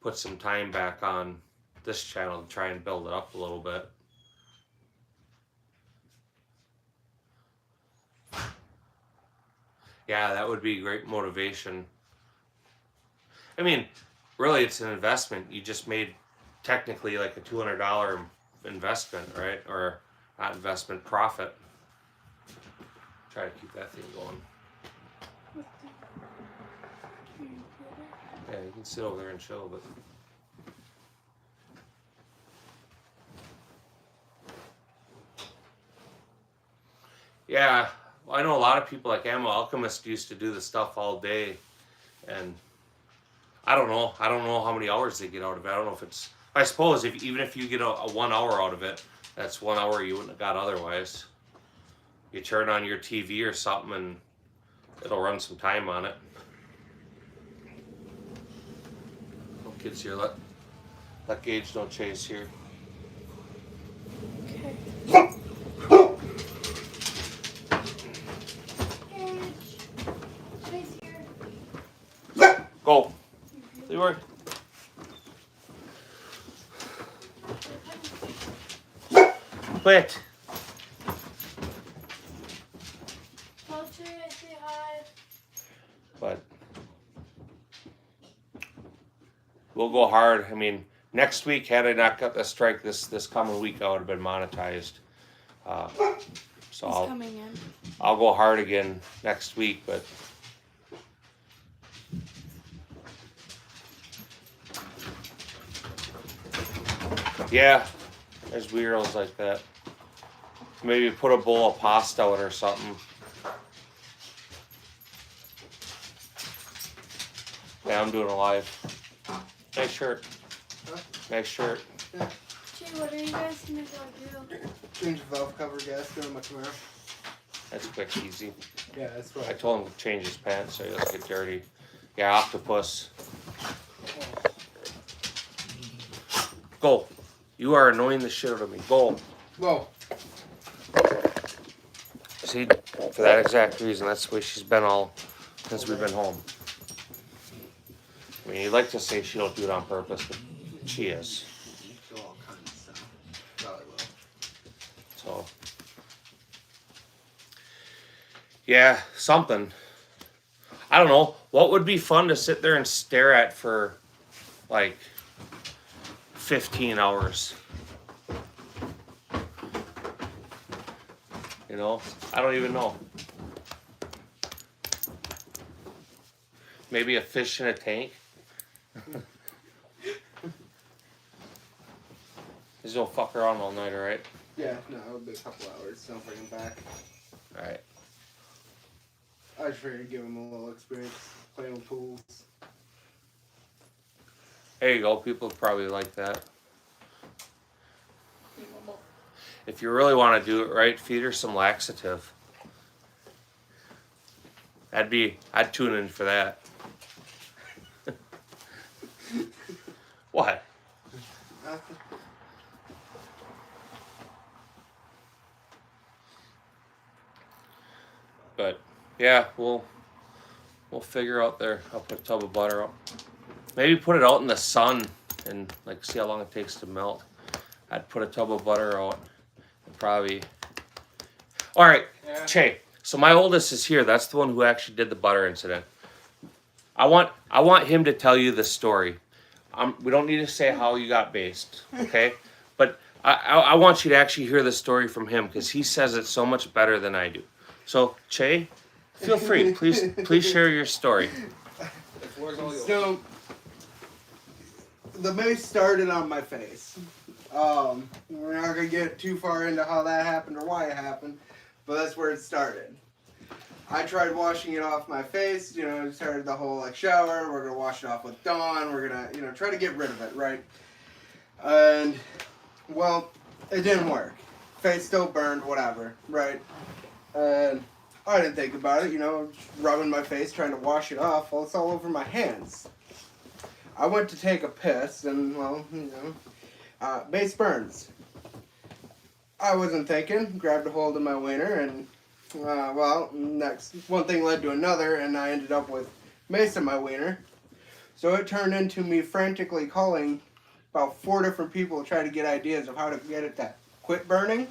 put some time back on this channel to try and build it up a little bit. Yeah, that would be great motivation. I mean, really, it's an investment. You just made technically like a $200 investment, right? Or not investment, profit. try to keep that thing going. Yeah, you can sit over there and chill, but. Yeah, well, I know a lot of people like Ammo Alchemist used to do the stuff all day, and I don't know how many hours they get out of it. I don't know if it's. I suppose even if you get a 1 hour out of it, that's 1 hour you wouldn't have got otherwise. You turn on your TV or something, and it'll run some time on it. No kids here. Let Gage don't chase here. Okay. Chase here. Go. Leroy. Quit. Culture, say hi. But we'll go hard. I mean, next week, had I not got the strike this coming week, I would have been monetized. So He's coming in. I'll go hard again next week, but yeah, there's weirdos like that. Maybe put a bowl of pasta out or something. Yeah, I'm doing a live. Nice shirt. Huh? Nice shirt. Jay, what are you guys gonna go do? Change the valve cover gasket on my Camaro. That's quick, easy. Yeah, that's I right. told him to change his pants so he doesn't get dirty. Yeah, octopus. Go. You are annoying the shit out of me. Go. Whoa. See, for that exact reason, that's the way she's been all since we've been home. I mean, you'd like to say she don't do it on purpose, but she is. Do all kinds of stuff. Probably will. So, yeah, something. I don't know. What would be fun to sit there and stare at for like 15 hours? You know, I don't even know. Maybe a fish in a tank. Just don't fuck around all night, alright? Yeah, no, it'll be a couple hours. Don't bring him back. Alright. I just figured give him a little experience playing with tools. There you go. People probably like that. If you really want to do it right, feed her some laxative. I'd tune in for that. What? But yeah, we'll figure out there. I'll put a tub of butter out. Maybe put it out in the sun and like see how long it takes to melt. I'd put a tub of butter out and probably. All right, Yeah. Che. So my oldest is here. That's the one who actually did the butter incident. I want him to tell you the story. We don't need to say how you got based, okay? But I want you to actually hear the story from him because he says it so much better than I do. So Che, feel free. Please share your story. So, the mace started on my face. We're not gonna get too far into how that happened or why it happened, but that's where it started. I tried washing it off my face, started the whole shower, we're gonna wash it off with Dawn, we're gonna, try to get rid of it, right? And, well, it didn't work. Face still burned, whatever, right? And I didn't think about it, just rubbing my face, trying to wash it off, well, it's all over my hands. I went to take a piss, and, well, mace burns. I wasn't thinking, grabbed a hold of my wiener, and next one thing led to another, and I ended up with mace in my wiener. So it turned into me frantically calling about 4 different people to try to get ideas of how to get it to quit burning.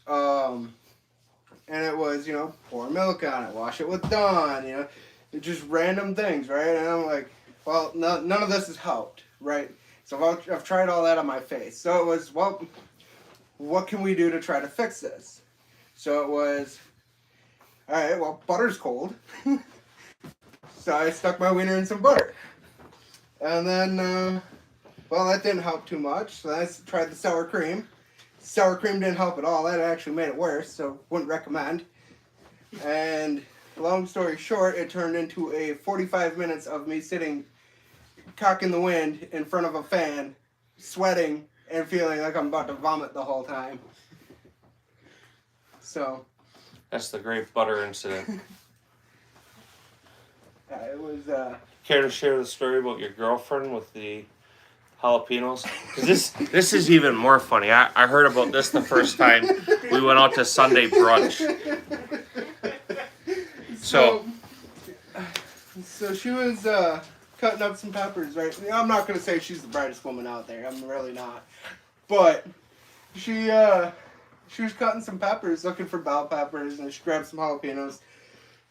And it was, pour milk on it, wash it with Dawn, just random things, right? And I'm like, well, none of this has helped, right? So I've tried all that on my face. So it was, well, what can we do to try to fix this? So it was, Alright, well, butter's cold. So I stuck my wiener in some butter. And then, well, that didn't help too much. So I tried the sour cream. Sour cream didn't help at all. That actually made it worse, so wouldn't recommend. And long story short, it turned into a 45 minutes of me sitting cock in the wind in front of a fan, sweating, and feeling like I'm about to vomit the whole time. So... That's the great butter incident. it was, Care to share the story about your girlfriend with the jalapenos? Because this is even more funny. I heard about this the first time we went out to Sunday brunch. So she was cutting up some peppers, right? I'm not gonna say she's the brightest woman out there. I'm really not. But she was cutting some peppers, looking for bell peppers, and she grabbed some jalapenos.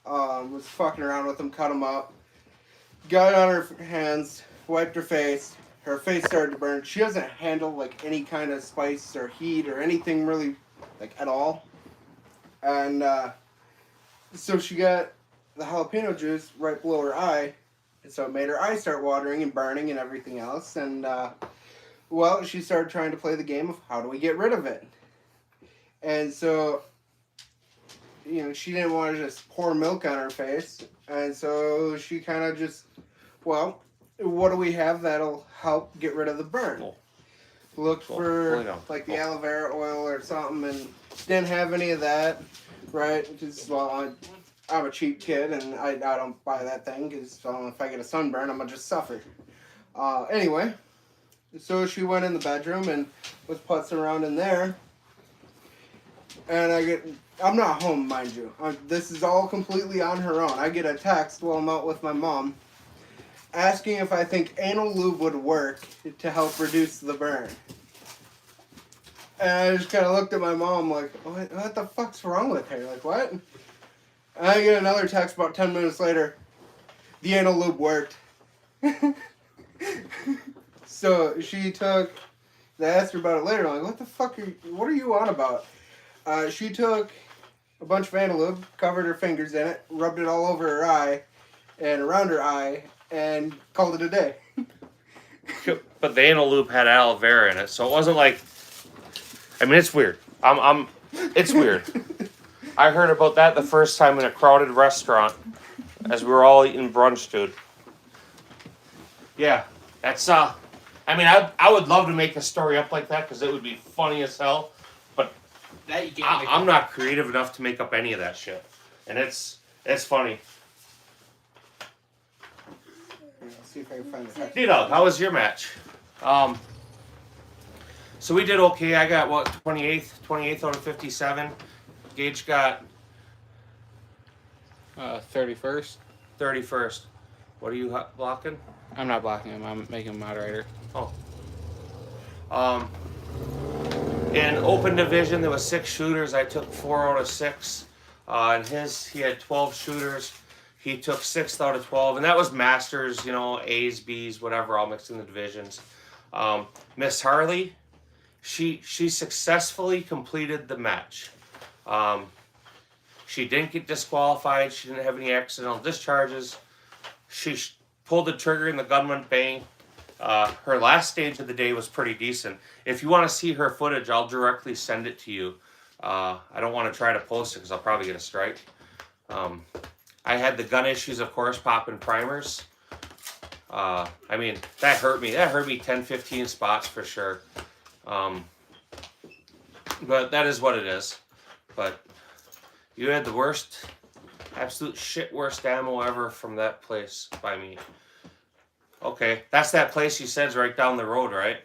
Was fucking around with them, cut them up. Got it on her hands, wiped her face. Her face started to burn. She doesn't handle like any kind of spice or heat or anything really, like at all. And so she got the jalapeno juice right below her eye, and so it made her eye start watering and burning and everything else. And well, she started trying to play the game of how do we get rid of it. And so, you know, she didn't want to just pour milk on her face, and so she kind of just, well, what do we have that'll help get rid of the burn? Looked for like the aloe vera oil or something, and didn't have any of that, right? Because, well, I'm a cheap kid, and I don't buy that thing, because if I get a sunburn, I'm going to just suffer. Anyway, so she went in the bedroom and was putzing around in there, and I'm not home, mind you. This is all completely on her own. I get a text while I'm out with my mom asking if I think anal lube would work to help reduce the burn. And I just kind of looked at my mom like, what the fuck's wrong with her? Like, what? And I get another text about 10 minutes later. The anal lube worked. So she I asked her about it later. I'm like, what are you on about? She took a bunch of anal lube, covered her fingers in it, rubbed it all over her eye and around her eye, and called it a day. But the anal lube had aloe vera in it, so it wasn't like. I mean, it's weird. It's weird. I heard about that the first time in a crowded restaurant, as we were all eating brunch, dude. Yeah, that's I mean, I would love to make a story up like that because it would be funny as hell. But I'm not creative enough to make up any of that shit, and it's funny. See if I can find the D-Dog, how was your match? So we did okay. I got, 28th out of 57. Gage got 31st. 31st. What are you blocking? I'm not blocking him. I'm making him moderator. Oh. In open division, there was 6 shooters. I took 4 out of 6. He had 12 shooters. He took 6th out of 12, and that was masters, A's, B's, whatever, all mixed in the divisions. Miss Harley, she successfully completed the match. She didn't get disqualified. She didn't have any accidental discharges. She pulled the trigger and the gun went bang. Her last stage of the day was pretty decent. If you want to see her footage, I'll directly send it to you. I don't want to try to post it because I'll probably get a strike. I had the gun issues, of course, popping primers. I mean, that hurt me. That hurt me 10, 15 spots for sure. But that is what it is. But you had the worst, absolute shit worst ammo ever from that place by me. Okay, that's that place you said is right down the road, right?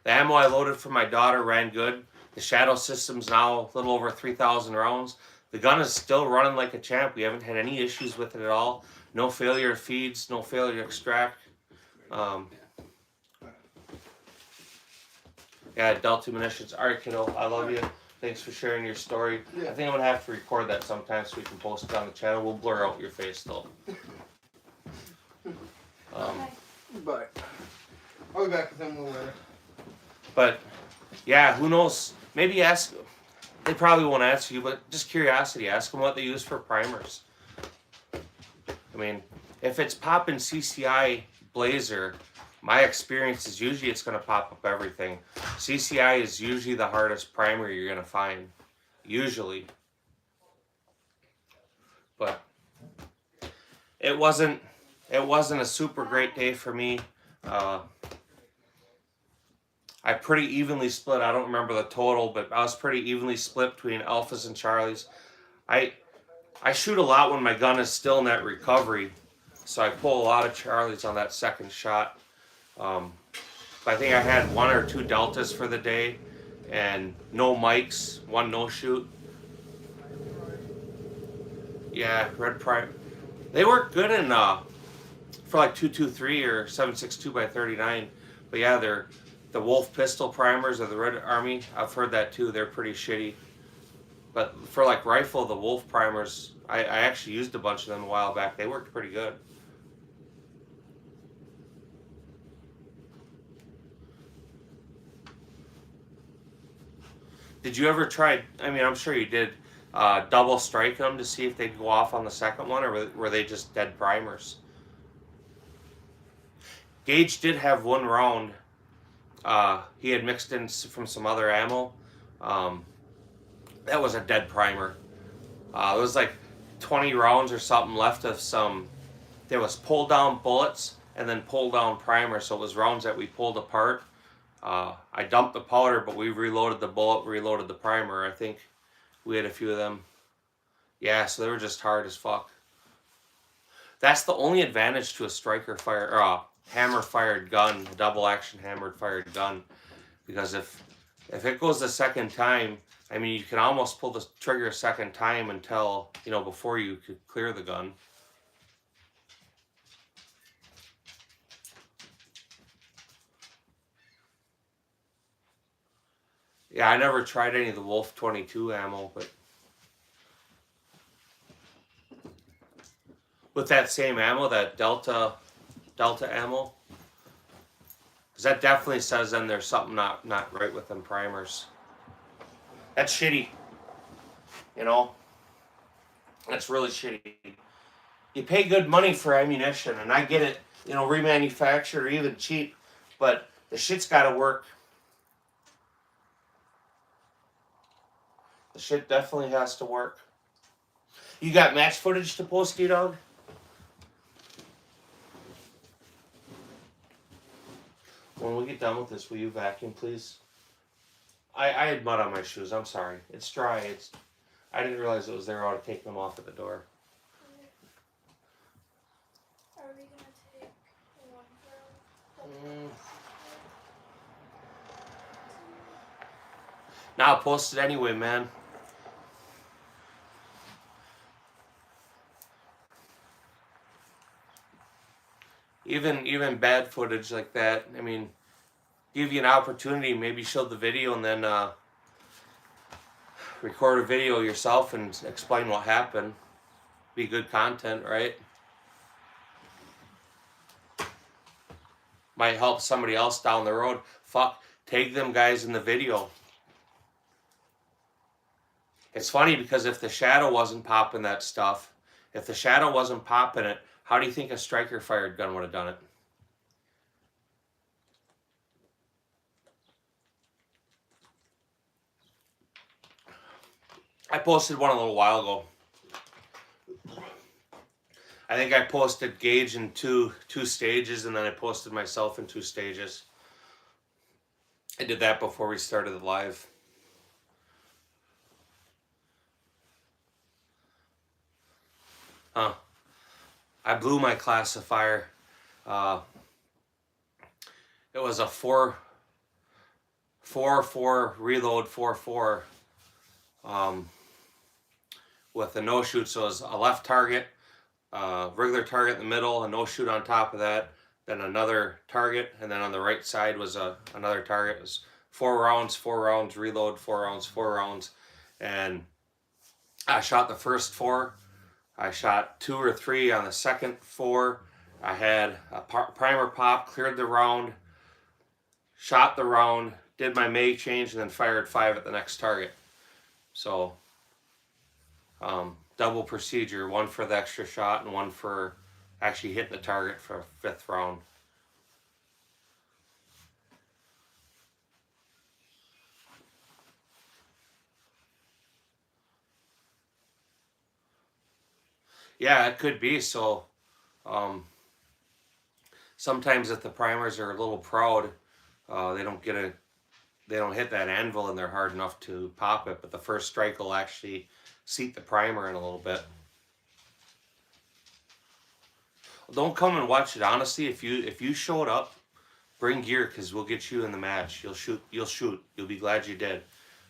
The ammo I loaded for my daughter ran good. The Shadow system's now a little over 3,000 rounds. The gun is still running like a champ. We haven't had any issues with it at all. No failure of feeds, no failure to extract. Yeah, Delta Munitions. All right, kiddo, I love you. Thanks for sharing your story. Yeah. I think I'm going to have to record that sometime so we can post it on the channel. We'll blur out your face, though. But I'll be back with him a little later. But yeah, who knows? Maybe ask. They probably won't answer you, but just curiosity. Ask them what they use for primers. I mean, if it's popping CCI Blazer, my experience is usually it's going to pop up everything. CCI is usually the hardest primer you're going to find. Usually. But it wasn't a super great day for me. I pretty evenly split. I don't remember the total, but I was pretty evenly split between alphas and Charlies. I shoot a lot when my gun is still in that recovery, so I pull a lot of Charlies on that second shot. I think I had 1 or 2 deltas for the day, and no mics, 1 no shoot. Yeah, red prime. They work good in for like 223 or 7.62 by 39, but yeah, they're the Wolf pistol primers of the Red Army. I've heard that too. They're pretty shitty. But for like rifle, the Wolf primers, I actually used a bunch of them a while back. They worked pretty good. Did you ever try, I mean, I'm sure you did, double strike them to see if they'd go off on the second one, or were they just dead primers? Gage did have 1 round. He had mixed in from some other ammo. That was a dead primer. It was like 20 rounds or something left of some. There was pull down bullets and then pull down primer, so it was rounds that we pulled apart. I dumped the powder, but we reloaded the bullet, reloaded the primer. I think we had a few of them. Yeah, so they were just hard as fuck. That's the only advantage to a striker fire or a hammer fired gun, a double action hammered fired gun, because if it goes the second time, I mean, you can almost pull the trigger a second time until, you know, before you could clear the gun. Yeah, I never tried any of the Wolf 22 ammo, but with that same ammo, that Delta ammo, because that definitely says then there's something not right with them primers. That's shitty, you know. That's really shitty. You pay good money for ammunition, and I get it, you know, remanufactured or even cheap, but the shit's got to work. The shit definitely has to work. You got match footage to post, D-Dog? When we get done with this, will you vacuum, please? I had mud on my shoes. I'm sorry. It's dry. I didn't realize it was there. I ought to take them off at the door. Are we gonna take 1 for Now post it anyway, man. Even bad footage like that, I mean, give you an opportunity, maybe show the video and then record a video yourself and explain what happened. Be good content, right? Might help somebody else down the road. Fuck, tag them guys in the video. It's funny because if the Shadow wasn't popping that stuff, if the Shadow wasn't popping it, how do you think a striker fired gun would have done it? I posted one a little while ago. I think I posted Gage in two stages, and then I posted myself in 2 stages. I did that before we started the live. Huh. I blew my classifier. It was a 4-4 reload 4-4 with a no shoot. So it was a left target, regular target in the middle, a no shoot on top of that, then another target, and then on the right side was another target. It was 4 rounds, reload, 4 rounds, 4 rounds, and I shot the first 4. I shot 2 or 3 on the second 4. I had a primer pop, cleared the round, shot the round, did my mag change, and then fired 5 at the next target. So double procedure, one for the extra shot and one for actually hitting the target for 5th round. Yeah, it could be. So sometimes if the primers are a little proud, they don't hit that anvil and they're hard enough to pop it, but the first strike will actually seat the primer in a little bit. Don't come and watch it. Honestly, if you showed up, bring gear, because we'll get you in the match. You'll shoot. You'll be glad you did.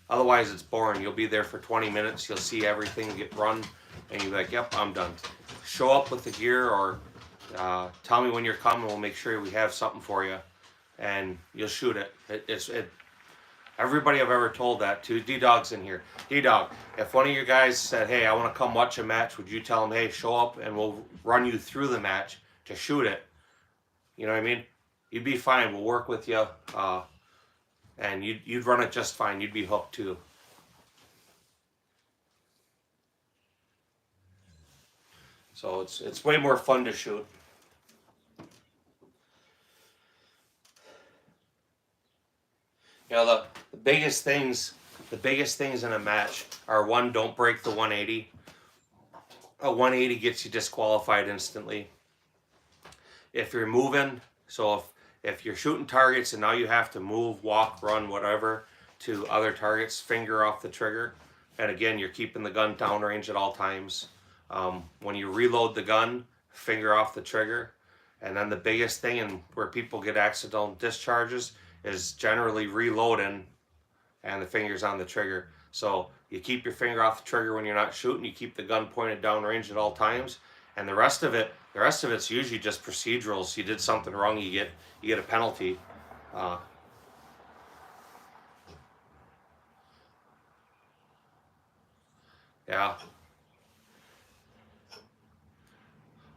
Otherwise, it's boring. You'll be there for 20 minutes. You'll see everything get run, and you'll be like, yep, I'm done. Show up with the gear, or tell me when you're coming. We'll make sure we have something for you, and you'll shoot it. Everybody I've ever told that to, D-Dog's in here. D-Dog, if one of you guys said, hey, I want to come watch a match, would you tell them, hey, show up and we'll run you through the match to shoot it? You know what I mean? You'd be fine. We'll work with you. And you'd run it just fine. You'd be hooked too. So it's way more fun to shoot. You know, the biggest things in a match are, one, don't break the 180. A 180 gets you disqualified instantly. If you're moving, so if you're shooting targets and now you have to move, walk, run, whatever, to other targets, finger off the trigger. And again, you're keeping the gun downrange at all times. When you reload the gun, finger off the trigger. And then the biggest thing, and where people get accidental discharges, is generally reloading and the finger's on the trigger. So you keep your finger off the trigger when you're not shooting. You keep the gun pointed downrange at all times. And the rest of it's usually just procedurals. You did something wrong, you get a penalty. Yeah.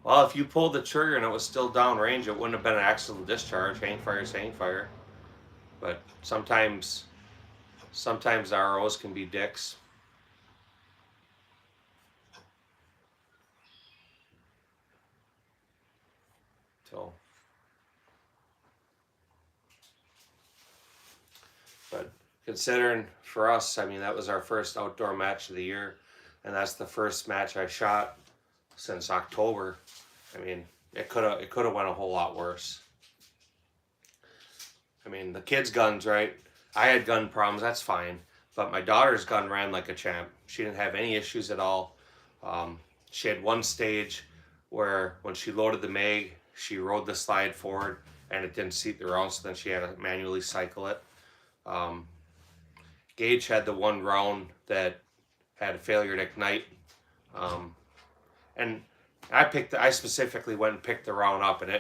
Well, if you pulled the trigger and it was still downrange, it wouldn't have been an accidental discharge. Hang fire is hang fire. But sometimes the ROs can be dicks. So, but considering for us, I mean, that was our first outdoor match of the year, and that's the first match I shot since October. I mean, it could have went a whole lot worse. I mean, the kids' guns, right? I had gun problems, that's fine. But my daughter's gun ran like a champ. She didn't have any issues at all. She had one stage where when she loaded the mag, she rode the slide forward and it didn't seat the round, so then she had to manually cycle it. Gage had the one round that had a failure to ignite. And I specifically went and picked the round up, and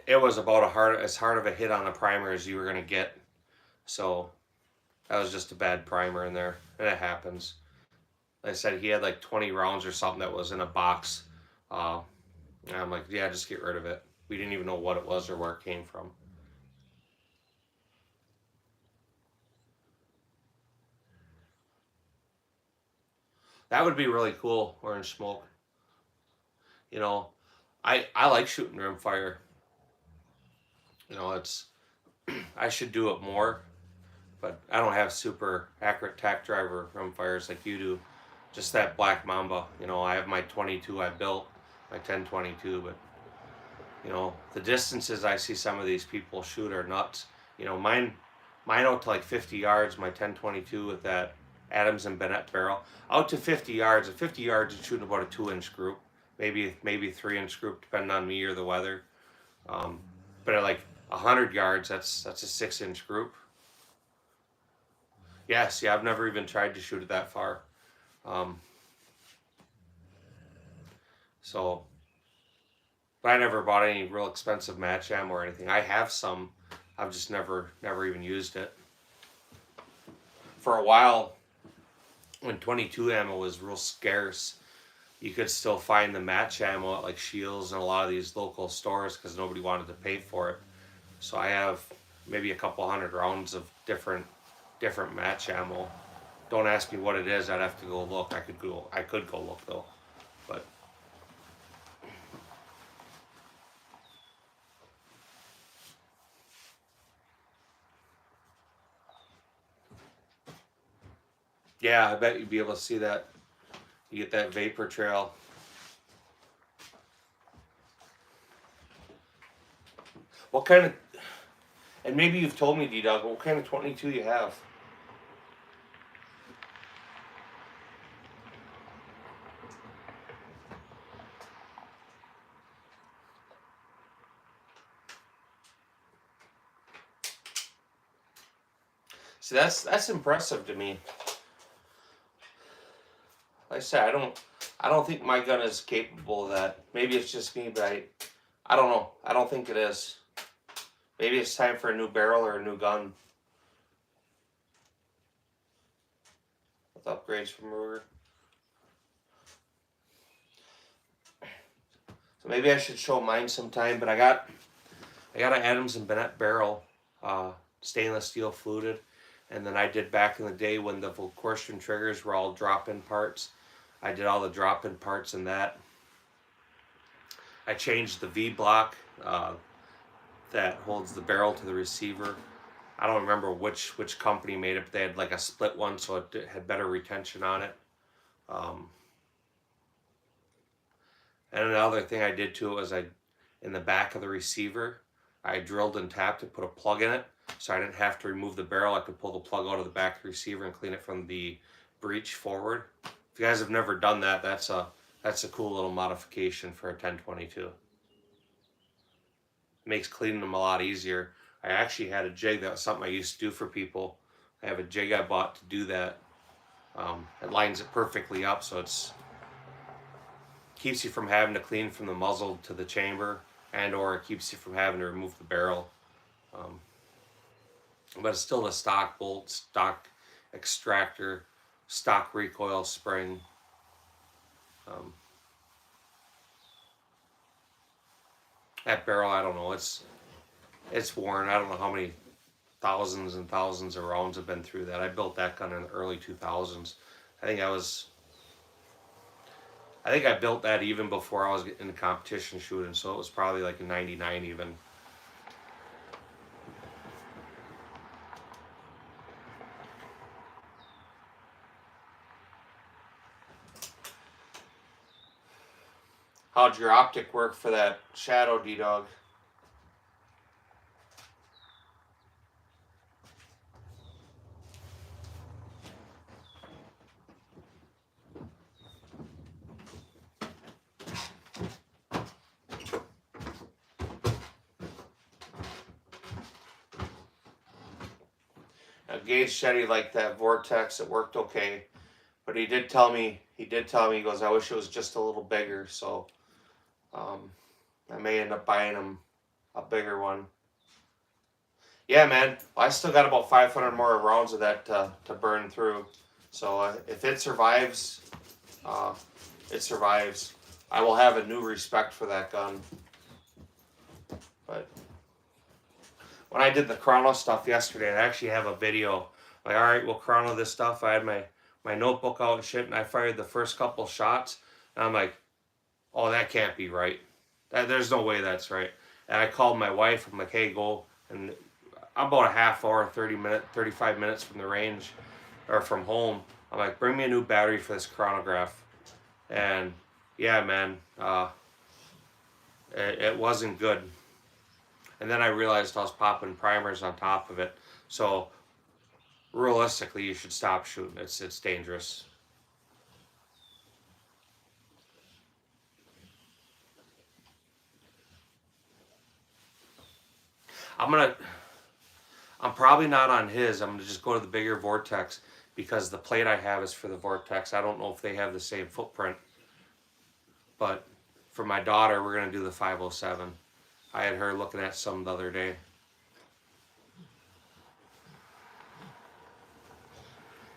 it was about as hard of a hit on the primer as you were going to get. So that was just a bad primer in there, and it happens. Like I said, he had like 20 rounds or something that was in a box. And I'm like, yeah, just get rid of it. We didn't even know what it was or where it came from. That would be really cool, orange smoke. You know, I like shooting rimfire. You know, I should do it more, but I don't have super accurate tack driver rimfires like you do. Just that Black Mamba. You know, I have my 22 I built, my 1022, but you know, the distances I see some of these people shoot are nuts. You know, mine out to like 50 yards, my 1022 with that Adams and Bennett barrel. Out to 50 yards. At 50 yards, it's shooting about a 2-inch group. Maybe 3-inch group, depending on me or the weather. But at like 100 yards, that's a 6-inch group. Yeah, see, I've never even tried to shoot it that far. But I never bought any real expensive match ammo or anything. I have some. I've just never even used it. For a while, when 22 ammo was real scarce, you could still find the match ammo at like Shields and a lot of these local stores because nobody wanted to pay for it. So I have maybe a couple hundred rounds of different match ammo. Don't ask me what it is. I'd have to go look. I could go look though, but. Yeah, I bet you'd be able to see that. You get that vapor trail. What kind of, and maybe you've told me, D-Dog, what kind of 22 you have? See, that's impressive to me. Like I said, I don't think my gun is capable of that. Maybe it's just me, but I don't know. I don't think it is. Maybe it's time for a new barrel or a new gun. With upgrades from Ruger. So maybe I should show mine sometime, but I got an Adams and Bennett barrel, stainless steel fluted. And then I did back in the day when the Volquartian triggers were all drop-in parts. I did all the drop-in parts in that. I changed the V-block that holds the barrel to the receiver. I don't remember which company made it, but they had like a split one, so it had better retention on it. And another thing I did to it was in the back of the receiver, I drilled and tapped and put a plug in it. So I didn't have to remove the barrel. I could pull the plug out of the back of the receiver and clean it from the breech forward. If you guys have never done that, that's a cool little modification for a 1022. Makes cleaning them a lot easier. I actually had a jig. That was something I used to do for people. I have a jig I bought to do that. It lines it perfectly up, so it's keeps you from having to clean from the muzzle to the chamber, and or it keeps you from having to remove the barrel. But it's still a stock bolt, stock extractor, stock recoil spring. That barrel, I don't know, it's worn. I don't know how many thousands and thousands of rounds have been through that. I built that gun in the early 2000s. I think I built that even before I was in the competition shooting, so it was probably like a 99 even. How'd your optic work for that shadow, D-Dog? Now, Gage said he liked that Vortex. It worked okay, but he did tell me, he goes, I wish it was just a little bigger, so I may end up buying him a bigger one. Yeah, man, I still got about 500 more rounds of that to burn through. So if it survives, it survives. I will have a new respect for that gun. But when I did the chrono stuff yesterday, I actually have a video. Like, all right, we'll chrono this stuff. I had my notebook out and shit, and I fired the first couple shots. And I'm like, oh, that can't be right. There's no way that's right. And I called my wife. I'm like, hey, go. And I'm about a half hour, 35 minutes from the range, or from home. I'm like, bring me a new battery for this chronograph. And yeah, man, it wasn't good. And then I realized I was popping primers on top of it. So realistically, you should stop shooting. It's dangerous. I'm probably not on his. I'm gonna just go to the bigger Vortex because the plate I have is for the Vortex. I don't know if they have the same footprint, but for my daughter, we're gonna do the 507. I had her looking at some the other day.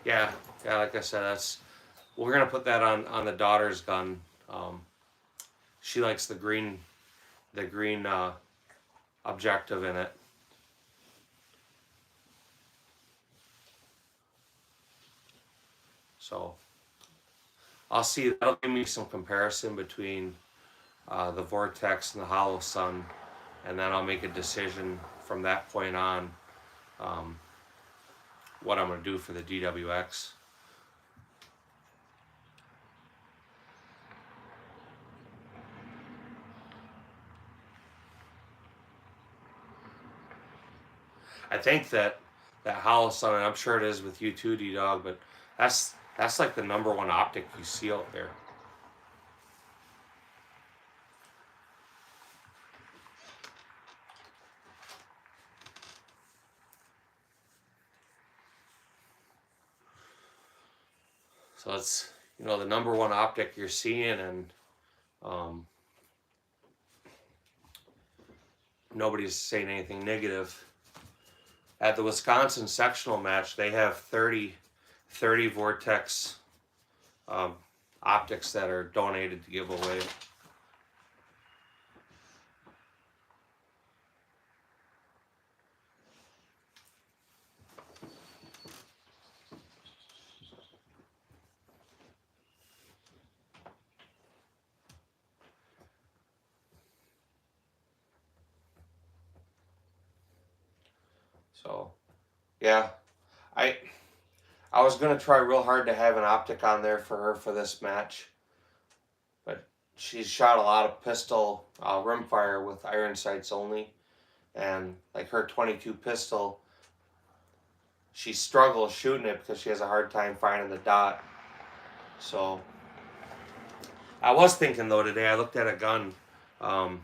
Yeah, like I said, we're gonna put that on the daughter's gun. She likes the green objective in it. So I'll see. That'll give me some comparison between the Vortex and the Holosun, and then I'll make a decision from that point on what I'm going to do for the DWX. I think that Holosun, and I'm sure it is with you too, D-Dog, but that's like the #1 optic you see out there. So it's, you know, the #1 optic you're seeing, and nobody's saying anything negative. At the Wisconsin sectional match, they have 30 Vortex optics that are donated to give away. So, yeah, I was gonna try real hard to have an optic on there for her for this match, but she's shot a lot of pistol rimfire with iron sights only, and like her 22 pistol, she struggles shooting it because she has a hard time finding the dot. So I was thinking though today, I looked at a gun, and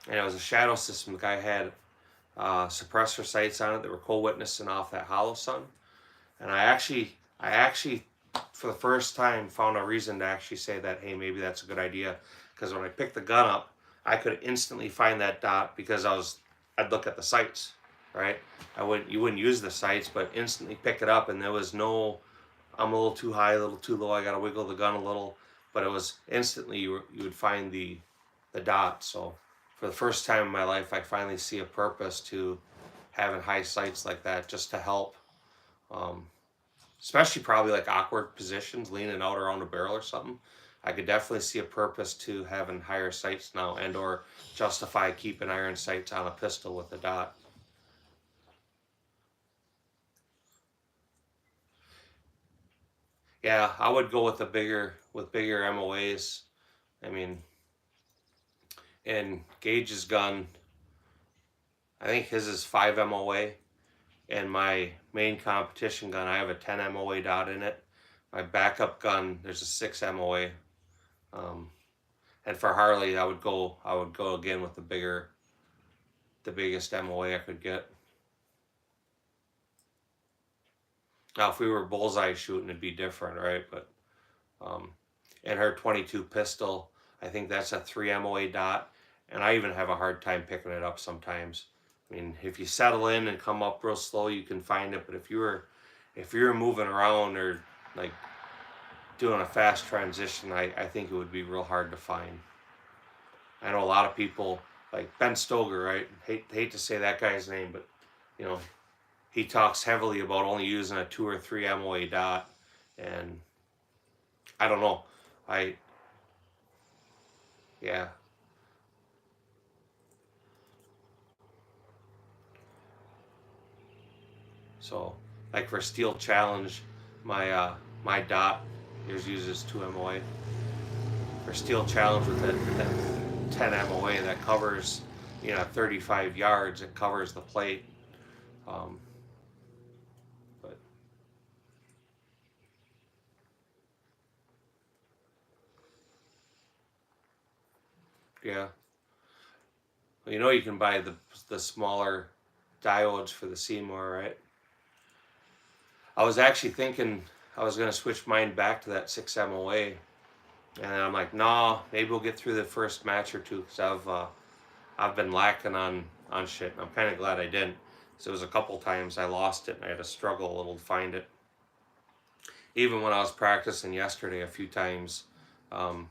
it was a Shadow System. The guy had suppressor sights on it that were co-witnessing off that Holosun, and I actually for the first time found a reason to actually say that, hey, maybe that's a good idea, because when I picked the gun up, I could instantly find that dot because I'd look at the sights, right? You wouldn't use the sights, but instantly pick it up, and there was no, I'm a little too high, a little too low, I gotta wiggle the gun a little, but it was instantly you would find the dot. So for the first time in my life, I finally see a purpose to having high sights like that, just to help, especially probably like awkward positions, leaning out around a barrel or something. I could definitely see a purpose to having higher sights now, and or justify keeping iron sights on a pistol with a dot. Yeah, I would go with bigger MOAs. I mean, in Gage's gun, I think his is 5 MOA, and my main competition gun, I have a 10 MOA dot in it. My backup gun, there's a 6 MOA. And for Harley, I would go again with the biggest MOA I could get. Now, if we were bullseye shooting, it'd be different, right? But and her 22 pistol, I think that's a 3 MOA dot, and I even have a hard time picking it up sometimes. I mean, if you settle in and come up real slow, you can find it. But if you were moving around or like doing a fast transition, I think it would be real hard to find. I know a lot of people, like Ben Stoger, right? Hate to say that guy's name, but you know, he talks heavily about only using a 2 or 3 MOA dot, and I don't know. Yeah. So, like for Steel Challenge, my dot uses 2 MOA. For Steel Challenge with that 10 MOA that covers, 35 yards, it covers the plate. But yeah, well, you can buy the smaller diodes for the Seymour, right? I was actually thinking I was going to switch mine back to that 6 MOA, and I'm like, no, maybe we'll get through the first match or two, because I've been lacking on shit, and I'm kind of glad I didn't. So it was a couple times I lost it, and I had to struggle a little to find it. Even when I was practicing yesterday, a few times, my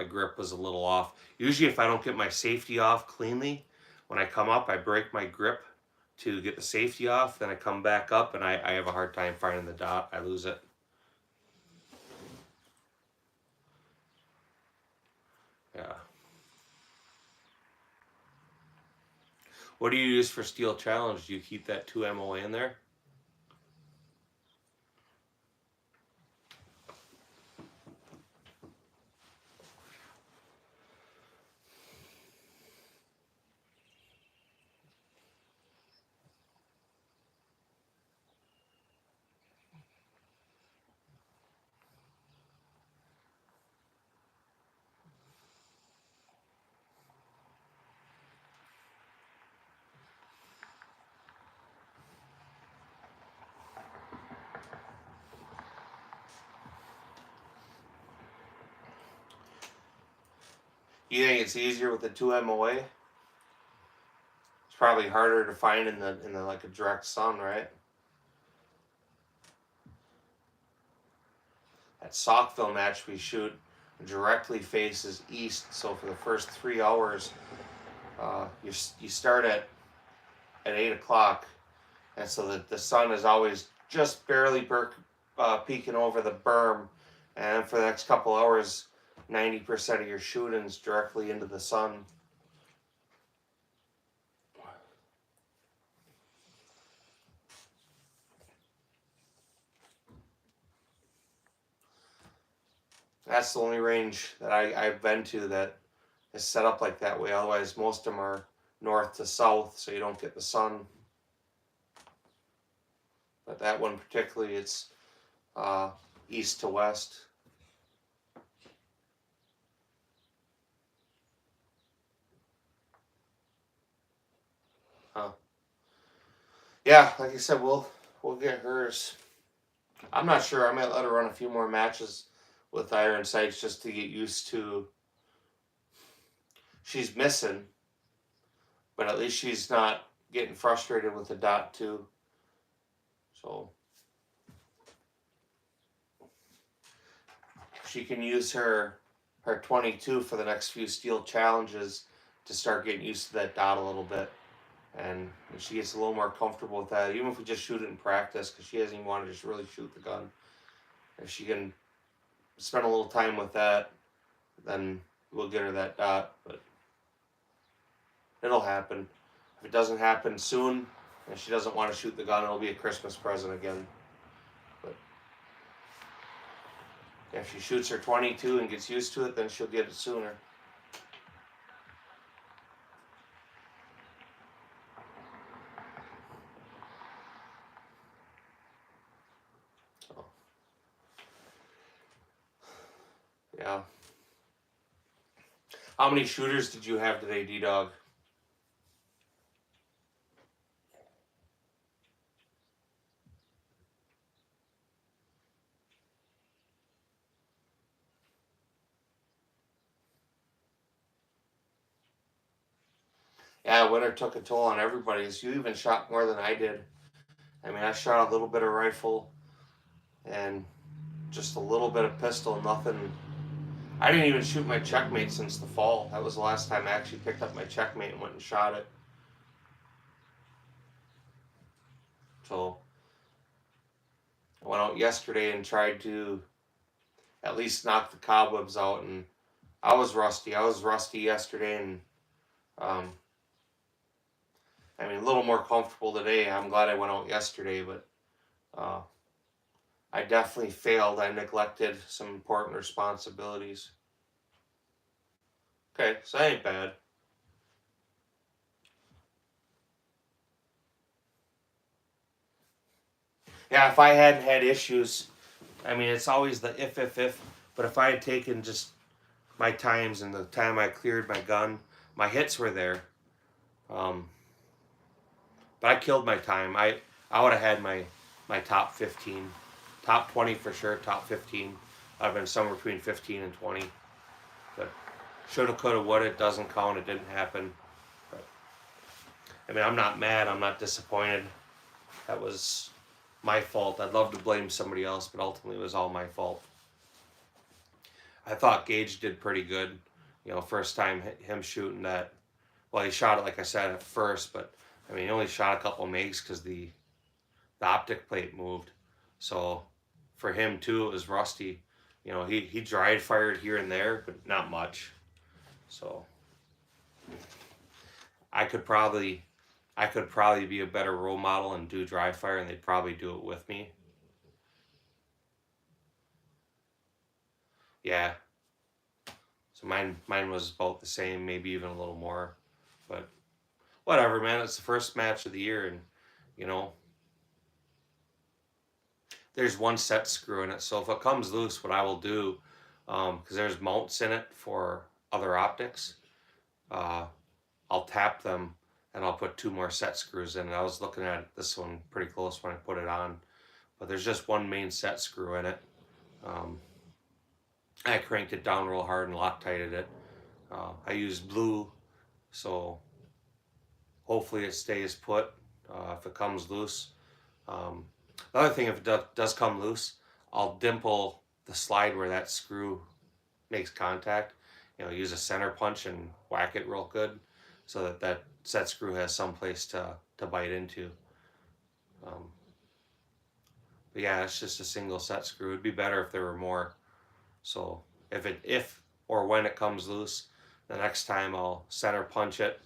grip was a little off. Usually if I don't get my safety off cleanly, when I come up, I break my grip to get the safety off. Then I come back up and I have a hard time finding the dot. I lose it. Yeah. What do you use for Steel Challenge? Do you keep that 2 MOA in there? You think it's easier with the 2 MOA? It's probably harder to find in the like a direct sun, right? At Saukville match we shoot directly faces east, so for the first 3 hours, you start at 8 o'clock, and so the sun is always just barely peeking over the berm, and for the next couple hours, 90% of your shooting's directly into the sun. That's the only range that I've been to that is set up like that way. Otherwise, most of them are north to south, so you don't get the sun. But that one particularly, it's east to west. Yeah, like I said, we'll get hers. I'm not sure. I might let her run a few more matches with iron sights just to get used to. She's missing, but at least she's not getting frustrated with the dot too. So she can use her 22 for the next few steel challenges to start getting used to that dot a little bit. And when she gets a little more comfortable with that, even if we just shoot it in practice, because she doesn't even want to just really shoot the gun, if she can spend a little time with that, then we'll get her that dot. But it'll happen. If it doesn't happen soon, and she doesn't want to shoot the gun, it'll be a Christmas present again. But if she shoots her 22 and gets used to it, then she'll get it sooner. Yeah. How many shooters did you have today, D-Dog? Yeah, winter took a toll on everybody. You even shot more than I did. I mean, I shot a little bit of rifle and just a little bit of pistol, nothing. I didn't even shoot my checkmate since the fall. That was the last time I actually picked up my checkmate and went and shot it. So I went out yesterday and tried to at least knock the cobwebs out, and I was rusty. I was rusty yesterday, and I mean, a little more comfortable today. I'm glad I went out yesterday, but I definitely failed. I neglected some important responsibilities. Okay, so that ain't bad. Yeah, if I hadn't had issues, I mean, it's always the if, but if I had taken just my times and the time I cleared my gun, my hits were there. But I killed my time. I would have had my top 15. Top 20 for sure, top 15. I've been somewhere between 15 and 20. But shoulda, coulda, woulda, it doesn't count, it didn't happen. But, I mean, I'm not mad, I'm not disappointed. That was my fault. I'd love to blame somebody else, but ultimately it was all my fault. I thought Gage did pretty good. You know, first time him shooting that. Well, he shot it, like I said, at first, but I mean, he only shot a couple MIGs because the optic plate moved. So for him too, it was rusty. You know, he dry fired here and there, but not much. So I could probably be a better role model and do dry fire, and they'd probably do it with me. Yeah. So mine was about the same, maybe even a little more, but whatever, man. It's the first match of the year, and you know, there's one set screw in it. So if it comes loose, what I will do, because there's mounts in it for other optics, I'll tap them and I'll put 2 more set screws in. And I was looking at this one pretty close when I put it on, but there's just one main set screw in it. I cranked it down real hard and Loctited it. I used blue, so hopefully it stays put. If it comes loose, the other thing, if it does come loose, I'll dimple the slide where that screw makes contact. You know, use a center punch and whack it real good, so that that set screw has some place to bite into. But yeah, it's just a single set screw. It'd be better if there were more. So if or when it comes loose, the next time I'll center punch it,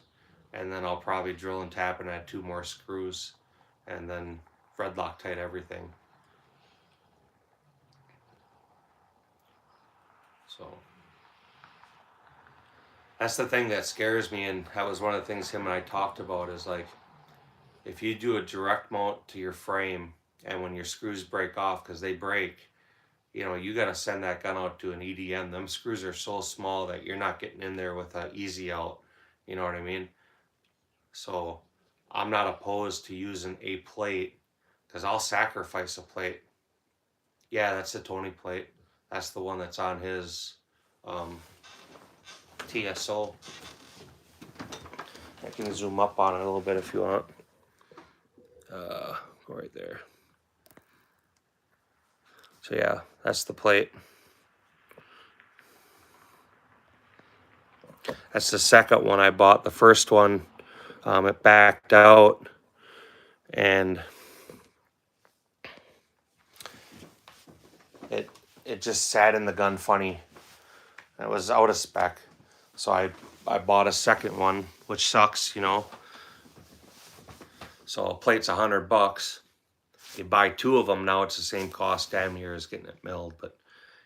and then I'll probably drill and tap and add 2 more screws, and then red Loctite everything. So that's the thing that scares me, and that was one of the things him and I talked about, is like, if you do a direct mount to your frame, and when your screws break off, because they break, you know, you got to send that gun out to an EDM. Them screws are so small that you're not getting in there with an easy out. You know what I mean? So I'm not opposed to using a plate, because I'll sacrifice a plate. Yeah, that's the Tony plate. That's the one that's on his TSO. I can zoom up on it a little bit if you want. Go right there. So yeah, that's the plate. That's the second one I bought. The first one, it backed out, and it just sat in the gun funny. It was out of spec, so I bought a second one, which sucks, you know. So a plate's $100. You buy 2 of them, now it's the same cost damn near as getting it milled. But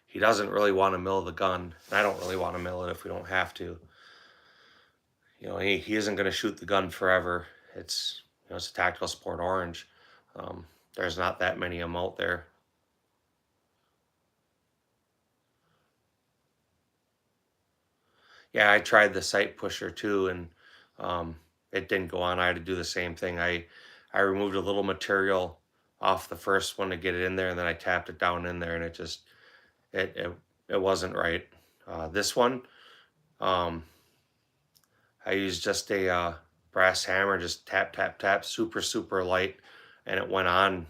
he doesn't really want to mill the gun, and I don't really want to mill it if we don't have to. You know, he isn't going to shoot the gun forever. It's, you know, it's a Tactical Sport Orange. There's not that many of them out there. Yeah, I tried the sight pusher too, and it didn't go on. I had to do the same thing. I removed a little material off the first one to get it in there, and then I tapped it down in there, and it just it wasn't right. This one, I used just a brass hammer, just tap tap tap, super light, and it went on.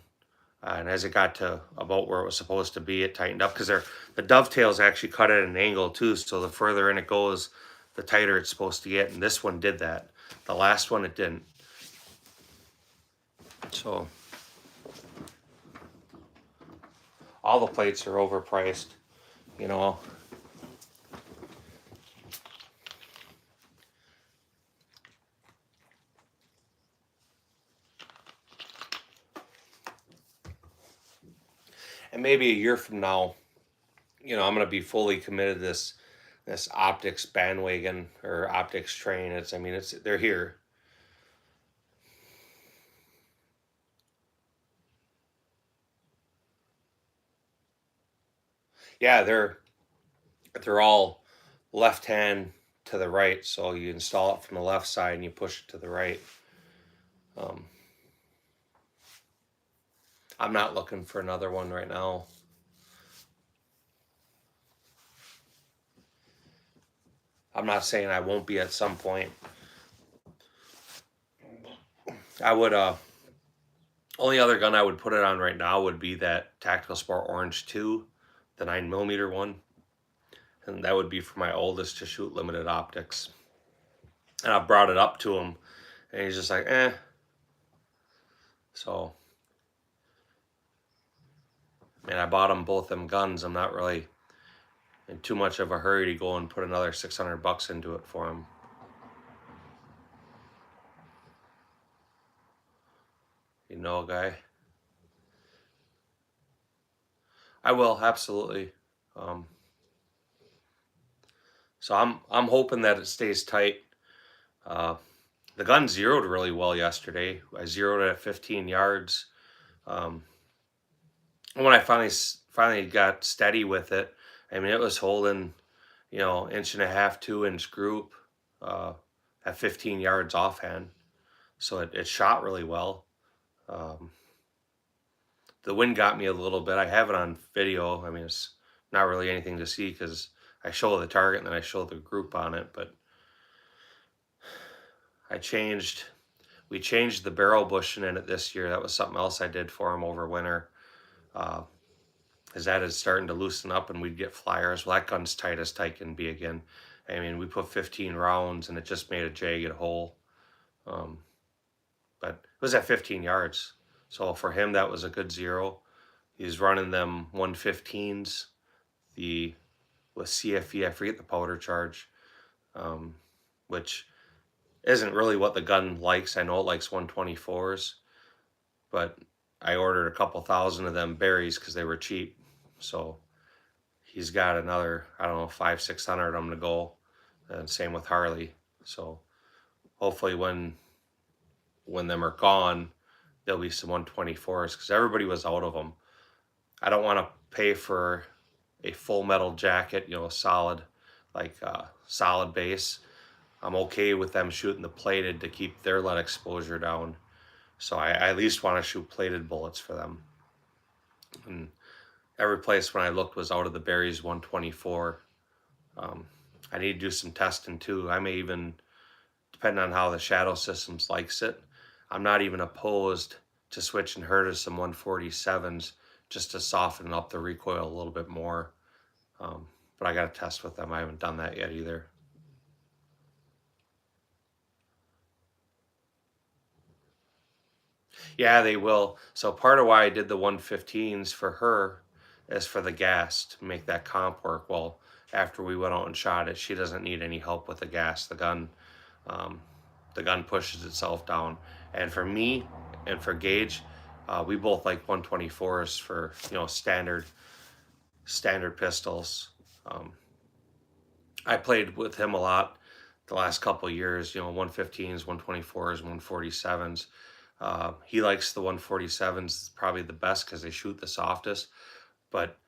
And as it got to about where it was supposed to be, it tightened up, because the dovetails actually cut at an angle too. So the further in it goes, the tighter it's supposed to get. And this one did that. The last one, it didn't. So all the plates are overpriced, you know. And maybe a year from now, you know, I'm going to be fully committed to this optics bandwagon or optics train. They're here. Yeah, they're all left hand to the right, so you install it from the left side and you push it to the right. I'm not looking for another one right now. I'm not saying I won't be at some point. I would, only other gun I would put it on right now would be that Tactical Sport Orange 2, the 9mm one. And that would be for my oldest to shoot limited optics. And I brought it up to him, and he's just like, So, I mean, I bought them both them guns. I'm not really in too much of a hurry to go and put another $600 into it for them. You know, guy. I will, absolutely. So I'm hoping that it stays tight. The gun zeroed really well yesterday. I zeroed it at 15 yards. When I finally got steady with it, I mean, it was holding, 1.5 2 inch group at 15 yards offhand. So it shot really well. The wind got me a little bit. I have it on video. I mean, it's not really anything to see because I show the target and then I show the group on it. But we changed the barrel bushing in it this year. That was something else I did for him over winter. As that is starting to loosen up and we'd get flyers. Well, that gun's tight as tight can be again. I mean, we put 15 rounds and it just made a jagged hole. But it was at 15 yards. So for him, that was a good zero. He's running them 115s, with CFE, I forget the powder charge, which isn't really what the gun likes. I know it likes 124s, but I ordered a couple thousand of them berries because they were cheap. So he's got another, I don't know, 500-600 of them to go, and same with Harley. So hopefully when them are gone, there'll be some 124s because everybody was out of them. I don't want to pay for a full metal jacket, solid, solid base. I'm okay with them shooting the plated to keep their lead exposure down. So I at least want to shoot plated bullets for them. And every place when I looked was out of the berries 124. I need to do some testing too. I may even, depending on how the Shadow Systems likes it, I'm not even opposed to switching her to some 147s just to soften up the recoil a little bit more. But I got to test with them. I haven't done that yet either. Yeah, they will. So part of why I did the 115s for her is for the gas, to make that comp work. Well, after we went out and shot it, she doesn't need any help with the gas. The gun pushes itself down. And for me and for Gage, we both like 124s for standard pistols. I played with him a lot the last couple of years. 115s, 124s, 147s. He likes the 147s probably the best because they shoot the softest. But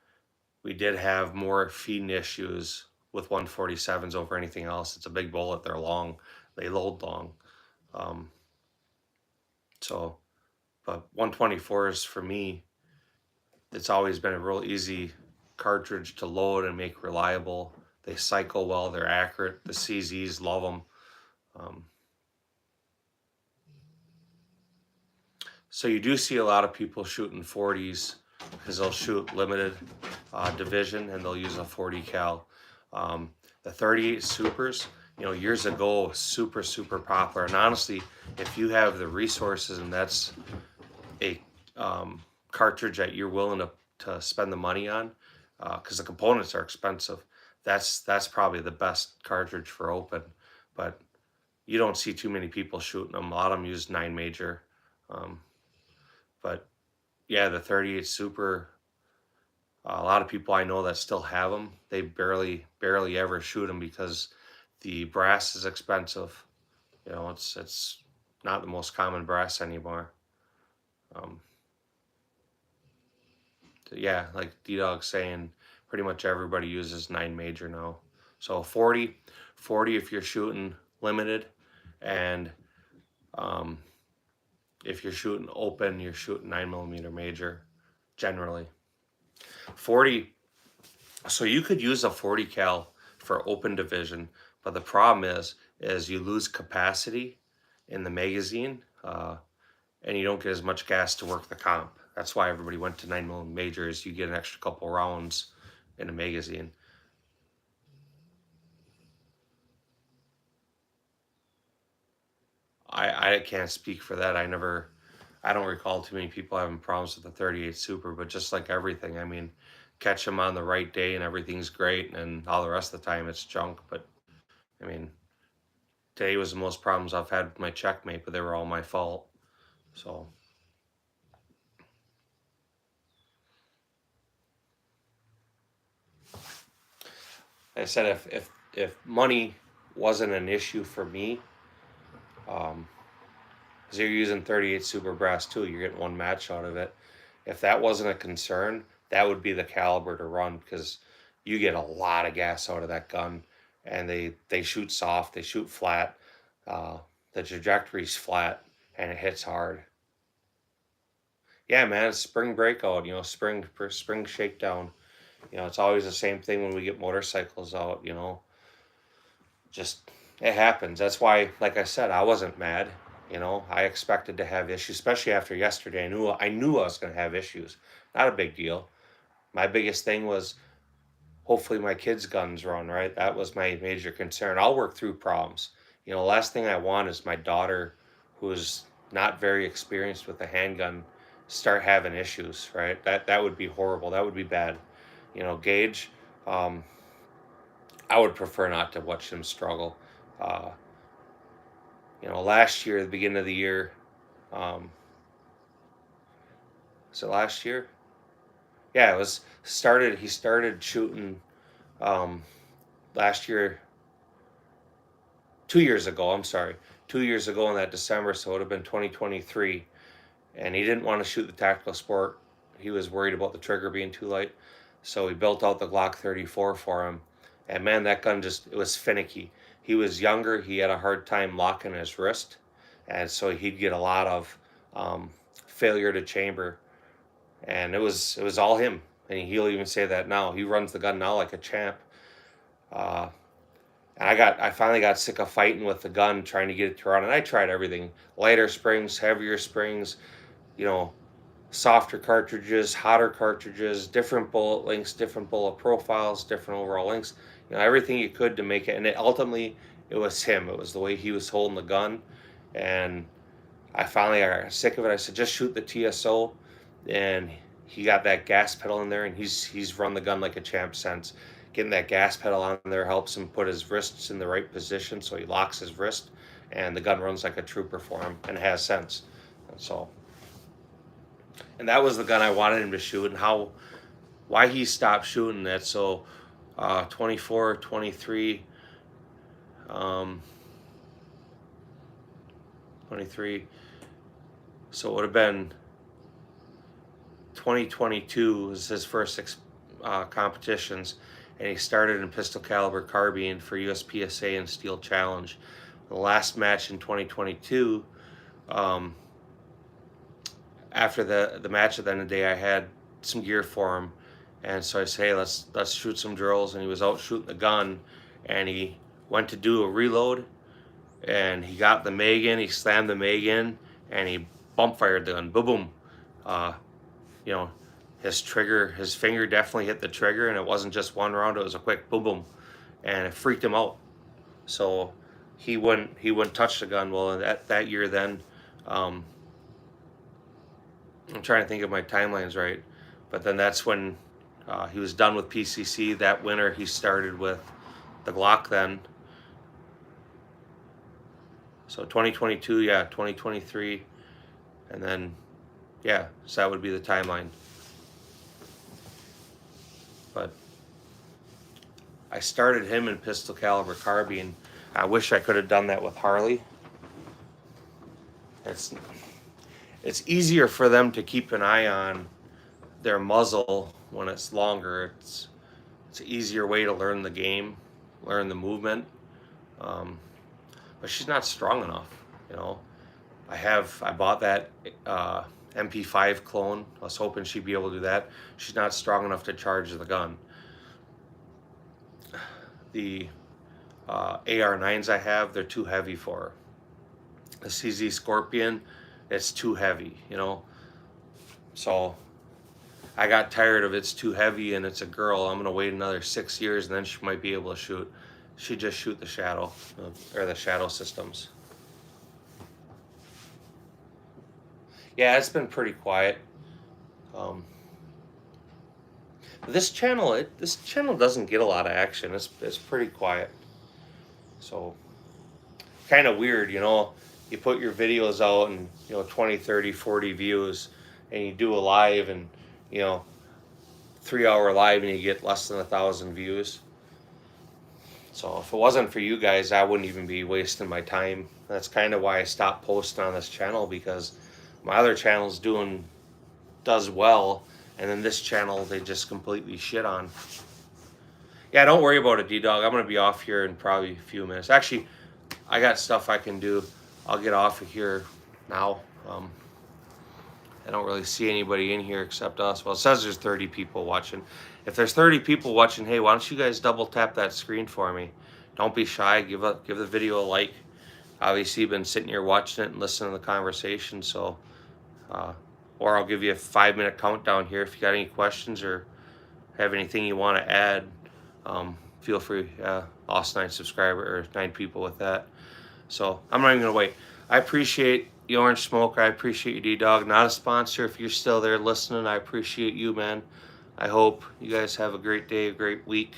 we did have more feeding issues with 147s over anything else. It's a big bullet. They're long. They load long. But 124s for me, it's always been a real easy cartridge to load and make reliable. They cycle well. They're accurate. The CZs love them. So you do see a lot of people shooting 40s because they'll shoot limited division and they'll use a 40 cal. The 38 Supers, years ago, was super, super popular. And honestly, if you have the resources and that's a cartridge that you're willing to spend the money on, because the components are expensive, that's probably the best cartridge for open. But you don't see too many people shooting them. A lot of them use 9 major. But yeah, the 38 Super, a lot of people I know that still have them, they barely ever shoot them because the brass is expensive. It's not the most common brass anymore. So yeah, like D-Dog's saying, pretty much everybody uses 9 major now. So 40 if you're shooting limited, and if you're shooting open, you're shooting 9mm major, generally. 40, so you could use a 40 cal for open division, but the problem is you lose capacity in the magazine, and you don't get as much gas to work the comp. That's why everybody went to 9mm majors. You get an extra couple rounds in a magazine. I can't speak for that. I never I don't recall too many people having problems with the 38 Super, but just like everything, I mean, catch them on the right day and everything's great, and all the rest of the time it's junk. But I mean, today was the most problems I've had with my Checkmate, but they were all my fault. So. I said if money wasn't an issue for me, because you're using 38 Super Brass too, you're getting one match out of it. If that wasn't a concern, that would be the caliber to run, because you get a lot of gas out of that gun, and they shoot soft, they shoot flat, the trajectory's flat, and it hits hard. Yeah, man, it's spring breakout, spring shakedown. It's always the same thing when we get motorcycles out, just it happens. That's why, like I said, I wasn't mad. I expected to have issues, especially after yesterday. I knew I was going to have issues. Not a big deal. My biggest thing was hopefully my kids' guns run right. That was my major concern. I'll work through problems. Last thing I want is my daughter, who's not very experienced with a handgun, start having issues, right? That would be horrible. That would be bad. Gage, I would prefer not to watch him struggle. Last year, the beginning of the year, was it last year? Yeah, he started shooting last year, 2 years ago, I'm sorry. 2 years ago in that December, so it would have been 2023. And he didn't want to shoot the tactical sport. He was worried about the trigger being too light. So we built out the Glock 34 for him. And man, that gun it was finicky. He was younger. He had a hard time locking his wrist. And so he'd get a lot of failure to chamber. And it was all him. And he'll even say that now. He runs the gun now like a champ. And I finally got sick of fighting with the gun, trying to get it to run. And I tried everything. Lighter springs, heavier springs, softer cartridges, hotter cartridges, different bullet lengths, different bullet profiles, different overall lengths, everything you could to make it. And ultimately, it was him. It was the way he was holding the gun. And I finally got sick of it. I said, just shoot the TSO. And he got that gas pedal in there, and he's run the gun like a champ since. Getting that gas pedal on there helps him put his wrists in the right position, so he locks his wrist, and the gun runs like a trooper for him, and has sense. And that was the gun I wanted him to shoot, and why he stopped shooting that. So 24, 23, 23. So it would have been 2022 was his first competitions, and he started in pistol caliber carbine for USPSA and Steel Challenge. The last match in 2022, after the match at the end of the day, I had some gear for him, and so I say, hey, let's shoot some drills. And he was out shooting the gun, and he went to do a reload, and he got the mag in, he slammed the mag in, and he bump fired the gun, boom, boom. His finger definitely hit the trigger, and it wasn't just one round, it was a quick boom, boom, and it freaked him out. So he wouldn't touch the gun. Well, that year then, I'm trying to think if my timeline's right, but then that's when he was done with PCC. That winter, he started with the Glock then. So 2022, yeah, 2023, and then, yeah, so that would be the timeline. But I started him in pistol caliber carbine. I wish I could have done that with Harley. It's easier for them to keep an eye on their muzzle when it's longer. It's an easier way to learn the game, learn the movement. But she's not strong enough, I bought that MP5 clone. I was hoping she'd be able to do that. She's not strong enough to charge the gun. The AR9s I have, they're too heavy for her. The CZ Scorpion, it's too heavy, So I got tired of it's too heavy and it's a girl. I'm gonna wait another 6 years and then she might be able to shoot. She just shoot the Shadow, or the Shadow systems. yeah, it's been pretty quiet. This channel doesn't get a lot of action. It's pretty quiet. So kind of weird, you know. You put your videos out and 20, 30, 40 views, and you do a live and 3-hour live and you get less than 1,000 views. So if it wasn't for you guys, I wouldn't even be wasting my time. That's kind of why I stopped posting on this channel, because my other channel's does well, and then this channel they just completely shit on. Yeah, don't worry about it, D-Dog. I'm gonna be off here in probably a few minutes. Actually, I got stuff I can do. I'll get off of here now. I don't really see anybody in here except us. Well, it says there's 30 people watching. If there's 30 people watching, hey, why don't you guys double tap that screen for me? Don't be shy. Give the video a like. Obviously, you've been sitting here watching it and listening to the conversation. So, or I'll give you a 5-minute countdown here. If you got any questions or have anything you want to add, feel free. Lost 9 subscriber or 9 people with that. So I'm not even gonna wait. I appreciate the Orange Smoke. I appreciate you, D-Dog. Not a sponsor. If you're still there listening, I appreciate you, man. I hope you guys have a great day, a great week.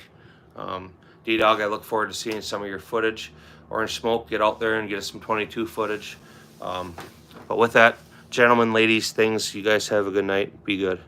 D-Dog, I look forward to seeing some of your footage. Orange Smoke, get out there and get us some 22 footage. But with that, gentlemen, ladies, things, you guys have a good night. Be good.